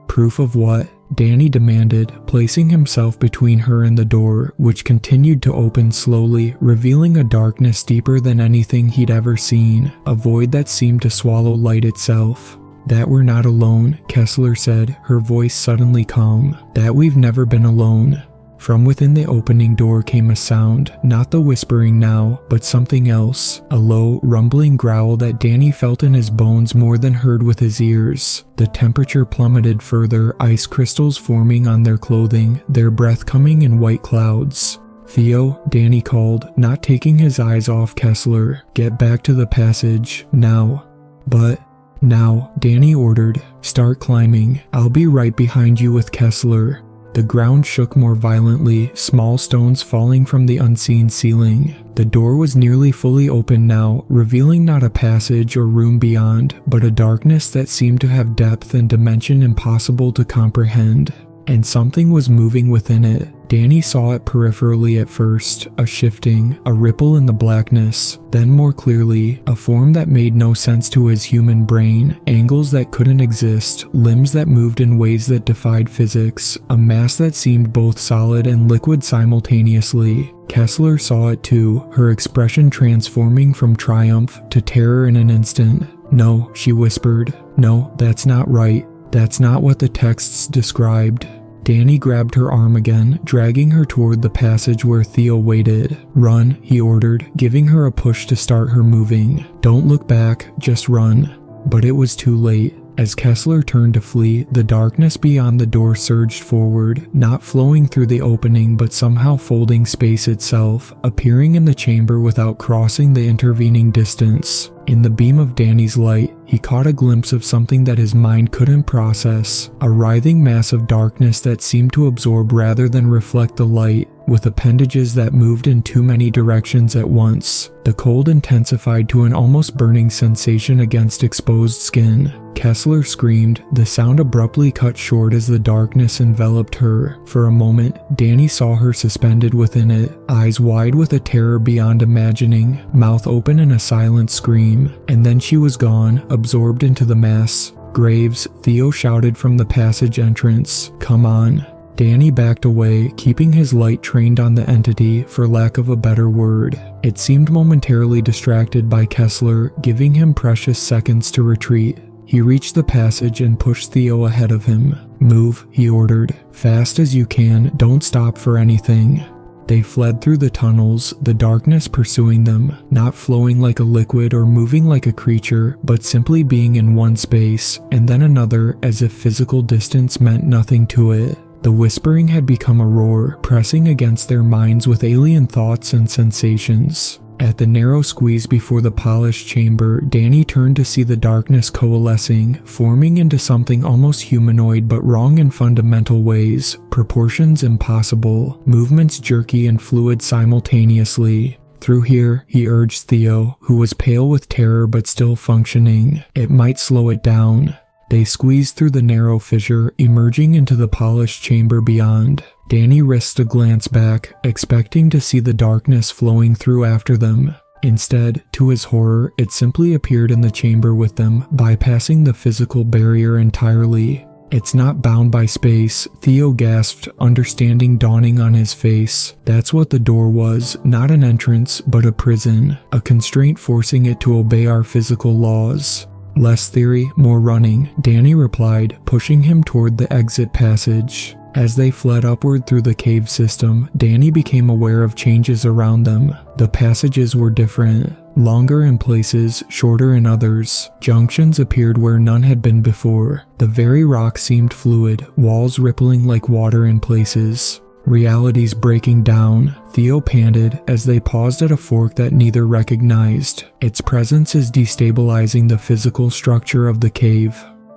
"Proof of what?" Danny demanded, placing himself between her and the door, which continued to open slowly, revealing a darkness deeper than anything he'd ever seen, a void that seemed to swallow light itself. "That we're not alone," Kesler said, her voice suddenly calm. "That we've never been alone." From within the opening door came a sound, not the whispering now, but something else, a low, rumbling growl that Danny felt in his bones more than heard with his ears. The temperature plummeted further, ice crystals forming on their clothing, their breath coming in white clouds. "Theo," Danny called, not taking his eyes off Kesler. "Get back to the passage, now." "But..." "Now," Danny ordered. "Start climbing. I'll be right behind you with Kesler." The ground shook more violently, small stones falling from the unseen ceiling. The door was nearly fully open now, revealing not a passage or room beyond, but a darkness that seemed to have depth and dimension impossible to comprehend. And something was moving within it. Danny saw it peripherally at first, a shifting, a ripple in the blackness. Then more clearly, a form that made no sense to his human brain, angles that couldn't exist, limbs that moved in ways that defied physics, a mass that seemed both solid and liquid simultaneously. Kesler saw it too, her expression transforming from triumph to terror in an instant. "No," she whispered. "No, that's not right. That's not what the texts described." Danny grabbed her arm again, dragging her toward the passage where Theo waited. "Run," he ordered, giving her a push to start her moving. "Don't look back, just run." But it was too late. As Kesler turned to flee, the darkness beyond the door surged forward, not flowing through the opening but somehow folding space itself, appearing in the chamber without crossing the intervening distance. In the beam of Danny's light, he caught a glimpse of something that his mind couldn't process, a writhing mass of darkness that seemed to absorb rather than reflect the light, with appendages that moved in too many directions at once. The cold intensified to an almost burning sensation against exposed skin. Kesler screamed, the sound abruptly cut short as the darkness enveloped her. For a moment, Danny saw her suspended within it, eyes wide with a terror beyond imagining, mouth open in a silent scream, and then she was gone, absorbed into the mass. "Graves," Theo shouted from the passage entrance. "Come on." Danny backed away, keeping his light trained on the entity, for lack of a better word. It seemed momentarily distracted by Kesler, giving him precious seconds to retreat. He reached the passage and pushed Theo ahead of him. "Move," he ordered. "Fast as you can, don't stop for anything." They fled through the tunnels, the darkness pursuing them, not flowing like a liquid or moving like a creature, but simply being in one space, and then another, as if physical distance meant nothing to it. The whispering had become a roar, pressing against their minds with alien thoughts and sensations. At the narrow squeeze before the polished chamber, Danny turned to see the darkness coalescing, forming into something almost humanoid but wrong in fundamental ways, proportions impossible, movements jerky and fluid simultaneously. "Through here," he urged Theo, who was pale with terror but still functioning. "It might slow it down." They squeezed through the narrow fissure, emerging into the polished chamber beyond. Danny risked a glance back, expecting to see the darkness flowing through after them. Instead, to his horror, it simply appeared in the chamber with them, bypassing the physical barrier entirely. "It's not bound by space," Theo gasped, understanding dawning on his face. That's what the door was, not an entrance, but a prison, a constraint forcing it to obey our physical laws. "Less theory, more running," Danny replied, pushing him toward the exit passage. As they fled upward through the cave system, Danny became aware of changes around them. The passages were different, longer in places, shorter in others. Junctions appeared where none had been before. The very rock seemed fluid, walls rippling like water in places. "Reality's breaking down," Theo panted as they paused at a fork that neither recognized. "Its presence is destabilizing the physical structure of the cave."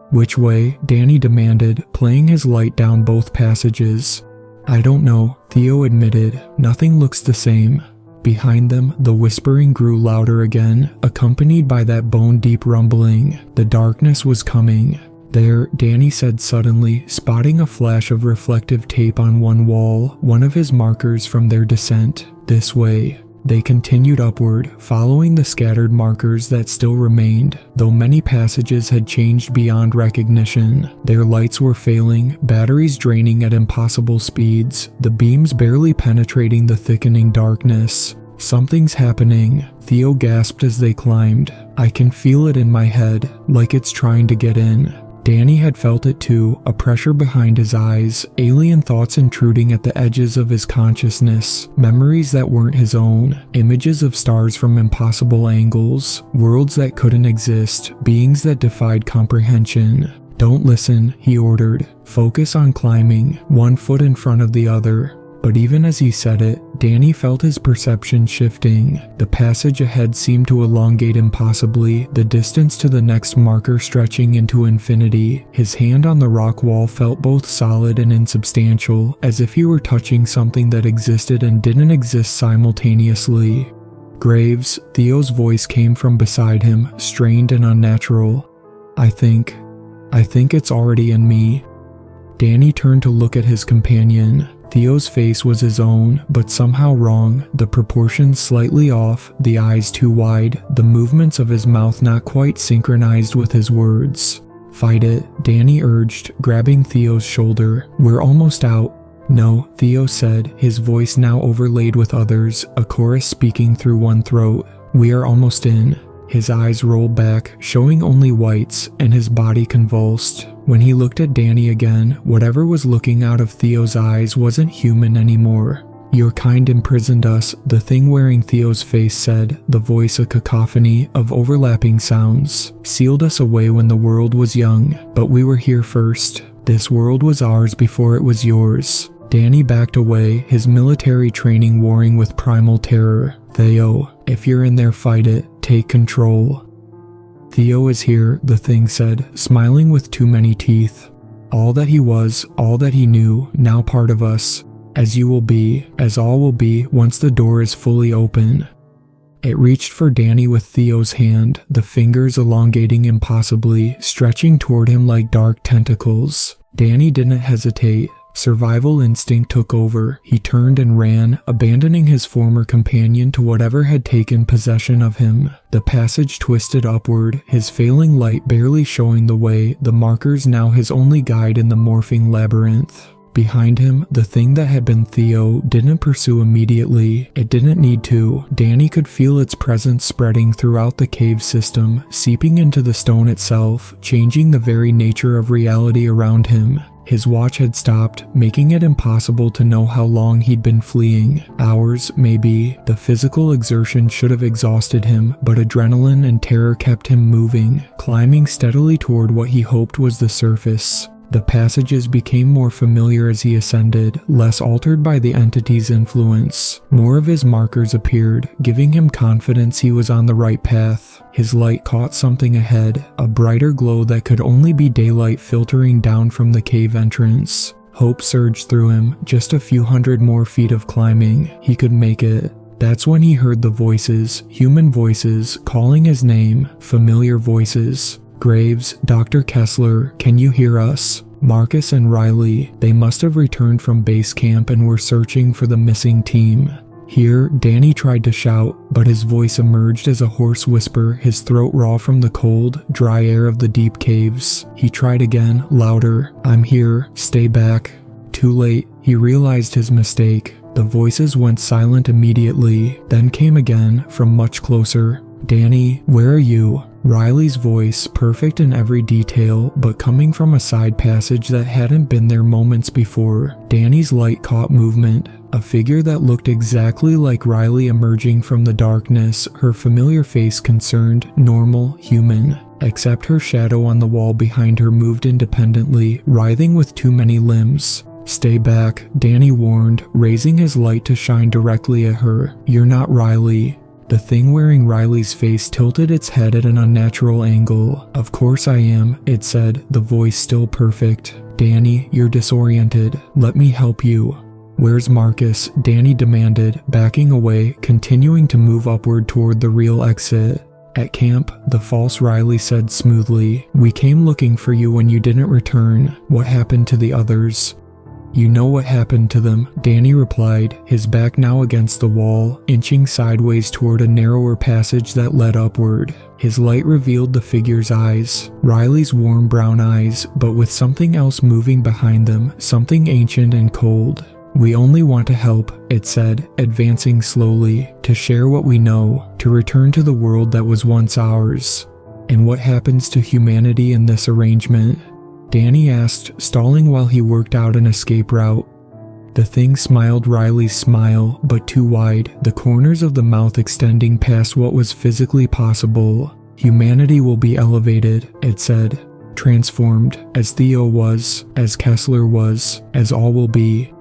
"Which way?" Danny demanded, playing his light down both passages. "I don't know," Theo admitted. "Nothing looks the same." Behind them, the whispering grew louder again, accompanied by that bone-deep rumbling. The darkness was coming. "There," Danny said suddenly, spotting a flash of reflective tape on one wall, one of his markers from their descent. "This way." They continued upward, following the scattered markers that still remained. Though many passages had changed beyond recognition, their lights were failing, batteries draining at impossible speeds, the beams barely penetrating the thickening darkness. "Something's happening," Theo gasped as they climbed. "I can feel it in my head, like it's trying to get in." Danny had felt it too, a pressure behind his eyes, alien thoughts intruding at the edges of his consciousness, memories that weren't his own, images of stars from impossible angles, worlds that couldn't exist, beings that defied comprehension. "Don't listen," he ordered. "Focus on climbing, one foot in front of the other." But even as he said it, Danny felt his perception shifting. The passage ahead seemed to elongate impossibly, the distance to the next marker stretching into infinity. His hand on the rock wall felt both solid and insubstantial, as if he were touching something that existed and didn't exist simultaneously. "Graves," Theo's voice came from beside him, strained and unnatural. I think it's already in me." Danny turned to look at his companion. Theo's face was his own, but somehow wrong, the proportions slightly off, the eyes too wide, the movements of his mouth not quite synchronized with his words. "Fight it," Danny urged, grabbing Theo's shoulder. "We're almost out." "No," Theo said, his voice now overlaid with others, a chorus speaking through one throat. "We are almost in." His eyes rolled back, showing only whites, and his body convulsed. When he looked at Danny again, whatever was looking out of Theo's eyes wasn't human anymore. "Your kind imprisoned us," the thing wearing Theo's face said, the voice a cacophony of overlapping sounds. "Sealed us away when the world was young, but we were here first. This world was ours before it was yours." Danny backed away, his military training warring with primal terror. "Theo, if you're in there, fight it. Take control." "Theo is here," the thing said, smiling with too many teeth. "All that he was, all that he knew, now part of us. As you will be, as all will be once the door is fully open." It reached for Danny with Theo's hand, the fingers elongating impossibly, stretching toward him like dark tentacles. Danny didn't hesitate. Survival instinct took over. He turned and ran, abandoning his former companion to whatever had taken possession of him. The passage twisted upward, his failing light barely showing the way, the markers now his only guide in the morphing labyrinth. Behind him, the thing that had been Theo didn't pursue immediately. It didn't need to. Danny could feel its presence spreading throughout the cave system, seeping into the stone itself, changing the very nature of reality around him. His watch had stopped, making it impossible to know how long he'd been fleeing. Hours, maybe. The physical exertion should have exhausted him, but adrenaline and terror kept him moving, climbing steadily toward what he hoped was the surface. The passages became more familiar as he ascended, less altered by the entity's influence. More of his markers appeared, giving him confidence he was on the right path. His light caught something ahead, a brighter glow that could only be daylight filtering down from the cave entrance. Hope surged through him, just a few hundred more feet of climbing. He could make it. That's when he heard the voices, human voices, calling his name, familiar voices. "Graves, Dr. Kesler, can you hear us?" Marcus and Riley. They must have returned from base camp and were searching for the missing team. Here, Danny tried to shout, but his voice emerged as a hoarse whisper, his throat raw from the cold, dry air of the deep caves. He tried again, louder. "I'm here. Stay back." Too late. He realized his mistake. The voices went silent immediately, then came again, from much closer. "Danny, where are you?" Riley's voice, perfect in every detail, but coming from a side passage that hadn't been there moments before. Danny's light caught movement. A figure that looked exactly like Riley emerging from the darkness, her familiar face concerned, normal, human. Except her shadow on the wall behind her moved independently, writhing with too many limbs. "Stay back," Danny warned, raising his light to shine directly at her. "You're not Riley." The thing wearing Riley's face tilted its head at an unnatural angle. "Of course I am," it said, the voice still perfect. "Danny, you're disoriented. Let me help you." "Where's Marcus?" Danny demanded, backing away, continuing to move upward toward the real exit. "At camp," the false Riley said smoothly. "We came looking for you when you didn't return. What happened to the others?" "You know what happened to them," Danny replied, his back now against the wall, inching sideways toward a narrower passage that led upward. His light revealed the figure's eyes, Riley's warm brown eyes, but with something else moving behind them, something ancient and cold. "We only want to help," it said, advancing slowly, "to share what we know, to return to the world that was once ours." "And what happens to humanity in this arrangement?" Danny asked, stalling while he worked out an escape route. The thing smiled Riley's smile, but too wide, the corners of the mouth extending past what was physically possible. "Humanity will be elevated," it said. "Transformed, as Theo was, as Kesler was, as all will be."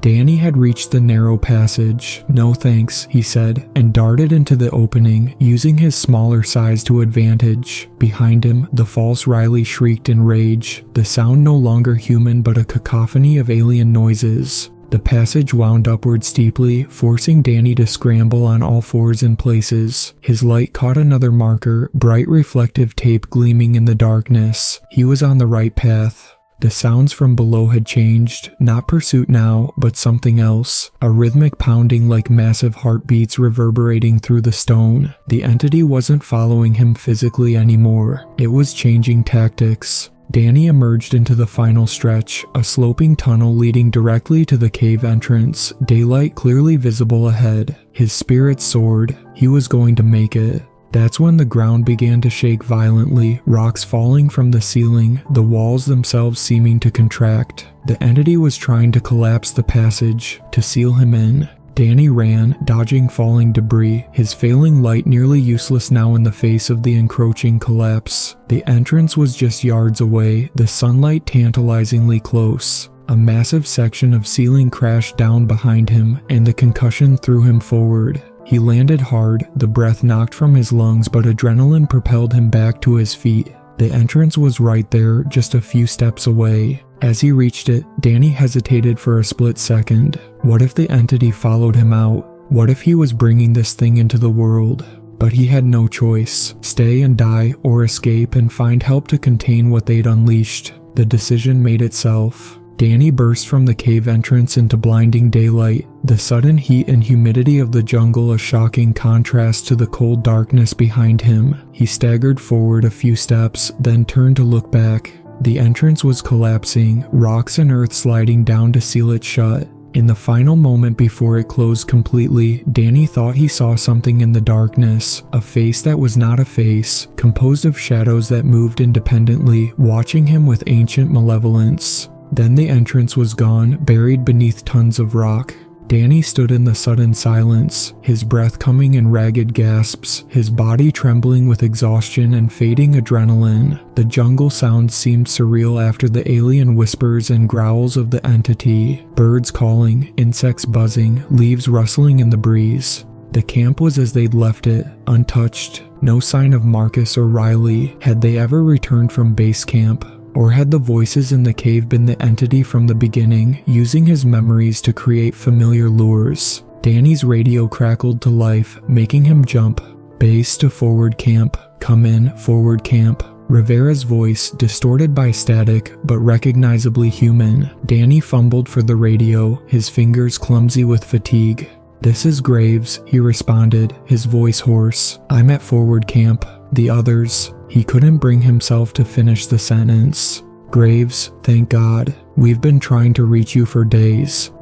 Danny had reached the narrow passage. "No thanks," he said, and darted into the opening, using his smaller size to advantage. Behind him, the false Riley shrieked in rage, the sound no longer human but a cacophony of alien noises. The passage wound upward steeply, forcing Danny to scramble on all fours in places. His light caught another marker, bright reflective tape gleaming in the darkness. He was on the right path. The sounds from below had changed, not pursuit now, but something else. A rhythmic pounding like massive heartbeats reverberating through the stone. The entity wasn't following him physically anymore. It was changing tactics. Danny emerged into the final stretch, a sloping tunnel leading directly to the cave entrance, daylight clearly visible ahead. His spirit soared. He was going to make it. That's when the ground began to shake violently, rocks falling from the ceiling, the walls themselves seeming to contract. The entity was trying to collapse the passage, to seal him in. Danny ran, dodging falling debris, his failing light nearly useless now in the face of the encroaching collapse. The entrance was just yards away, the sunlight tantalizingly close. A massive section of ceiling crashed down behind him, and the concussion threw him forward. He landed hard, the breath knocked from his lungs, but adrenaline propelled him back to his feet. The entrance was right there, just a few steps away. As he reached it, Danny hesitated for a split second. What if the entity followed him out? What if he was bringing this thing into the world? But he had no choice. Stay and die, or escape and find help to contain what they'd unleashed. The decision made itself. Danny burst from the cave entrance into blinding daylight, the sudden heat and humidity of the jungle a shocking contrast to the cold darkness behind him. He staggered forward a few steps, then turned to look back. The entrance was collapsing, rocks and earth sliding down to seal it shut. In the final moment before it closed completely, Danny thought he saw something in the darkness, a face that was not a face, composed of shadows that moved independently, watching him with ancient malevolence. Then the entrance was gone, buried beneath tons of rock. Danny stood in the sudden silence, his breath coming in ragged gasps, his body trembling with exhaustion and fading adrenaline. The jungle sounds seemed surreal after the alien whispers and growls of the entity, birds calling, insects buzzing, leaves rustling in the breeze. The camp was as they'd left it, untouched. No sign of Marcus or Riley. Had they ever returned from base camp? Or had the voices in the cave been the entity from the beginning, using his memories to create familiar lures? Danny's radio crackled to life, making him jump. Base to forward camp. Come in, forward camp. Rivera's voice, distorted by static, but recognizably human. Danny fumbled for the radio, his fingers clumsy with fatigue. "This is Graves," he responded, his voice hoarse. "I'm at forward camp. The others..." He couldn't bring himself to finish the sentence. "Graves, thank God. We've been trying to reach you for days."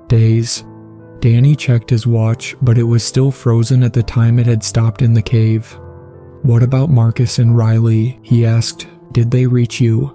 Days? Danny checked his watch, but it was still frozen at the time it had stopped in the cave. "What about Marcus and Riley?" he asked. "Did they reach you?"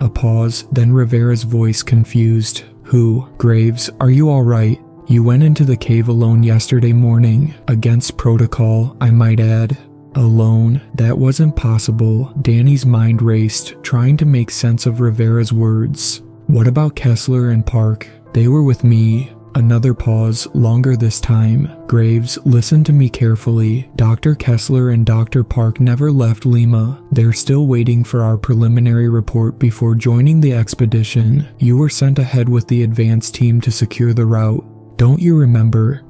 A pause, then Rivera's voice confused. "Who? Graves, are you alright? You went into the cave alone yesterday morning. Against protocol, I might add." Alone? That wasn't possible. Danny's mind raced, trying to make sense of Rivera's words. "What about Kesler and Park? They were with me." Another pause, longer this time. "Graves, listen to me carefully. Dr. Kesler and Dr. Park never left Lima. They're still waiting for our preliminary report before joining the expedition. You were sent ahead with the advance team to secure the route. Don't you remember?"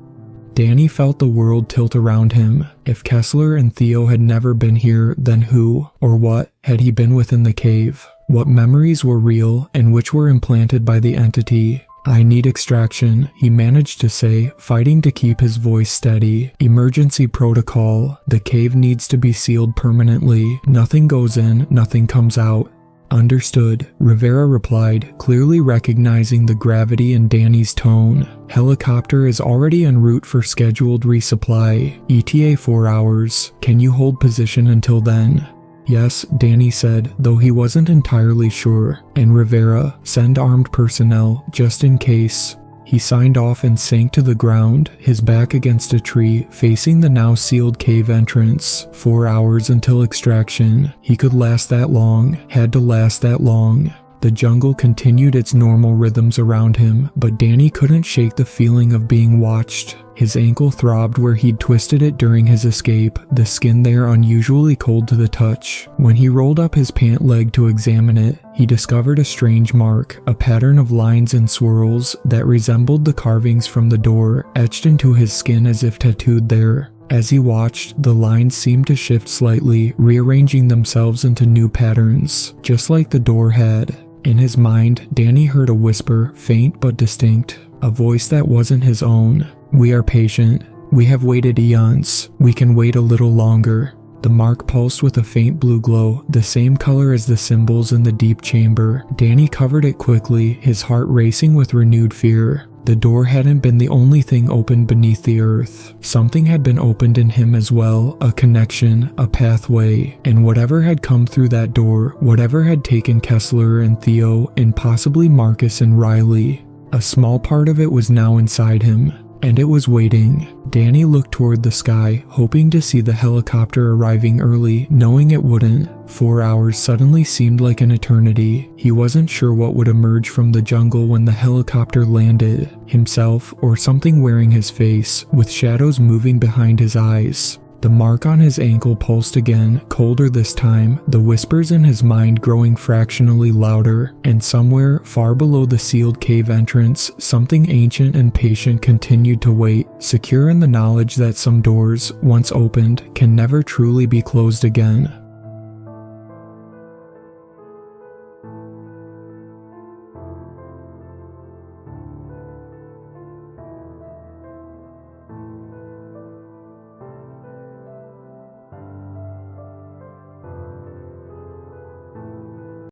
Danny felt the world tilt around him. If Kesler and Theo had never been here, then who, or what, had he been within the cave? What memories were real, and which were implanted by the entity? "I need extraction," he managed to say, fighting to keep his voice steady. "Emergency protocol. The cave needs to be sealed permanently. Nothing goes in, nothing comes out." "Understood," Rivera replied, clearly recognizing the gravity in Danny's tone. "Helicopter is already en route for scheduled resupply. ETA 4 hours. Can you hold position until then?" "Yes," Danny said, though he wasn't entirely sure. "And Rivera, send armed personnel, just in case." He signed off and sank to the ground, his back against a tree, facing the now sealed cave entrance. 4 hours until extraction. He could last that long, had to last that long. The jungle continued its normal rhythms around him, but Danny couldn't shake the feeling of being watched. His ankle throbbed where he'd twisted it during his escape, the skin there unusually cold to the touch. When he rolled up his pant leg to examine it, he discovered a strange mark, a pattern of lines and swirls that resembled the carvings from the door, etched into his skin as if tattooed there. As he watched, the lines seemed to shift slightly, rearranging themselves into new patterns, just like the door had. In his mind, Danny heard a whisper, faint but distinct, a voice that wasn't his own. "We are patient. We have waited eons. We can wait a little longer." The mark pulsed with a faint blue glow, the same color as the symbols in the deep chamber. Danny covered it quickly, his heart racing with renewed fear. The door hadn't been the only thing opened beneath the earth. Something had been opened in him as well, a connection, a pathway. And whatever had come through that door, whatever had taken Kesler and Theo, and possibly Marcus and Riley, a small part of it was now inside him. And it was waiting. Danny looked toward the sky, hoping to see the helicopter arriving early, knowing it wouldn't. 4 hours suddenly seemed like an eternity. He wasn't sure what would emerge from the jungle when the helicopter landed. Himself, or something wearing his face, with shadows moving behind his eyes. The mark on his ankle pulsed again, colder this time, the whispers in his mind growing fractionally louder, and somewhere, far below the sealed cave entrance, something ancient and patient continued to wait, secure in the knowledge that some doors, once opened, can never truly be closed again.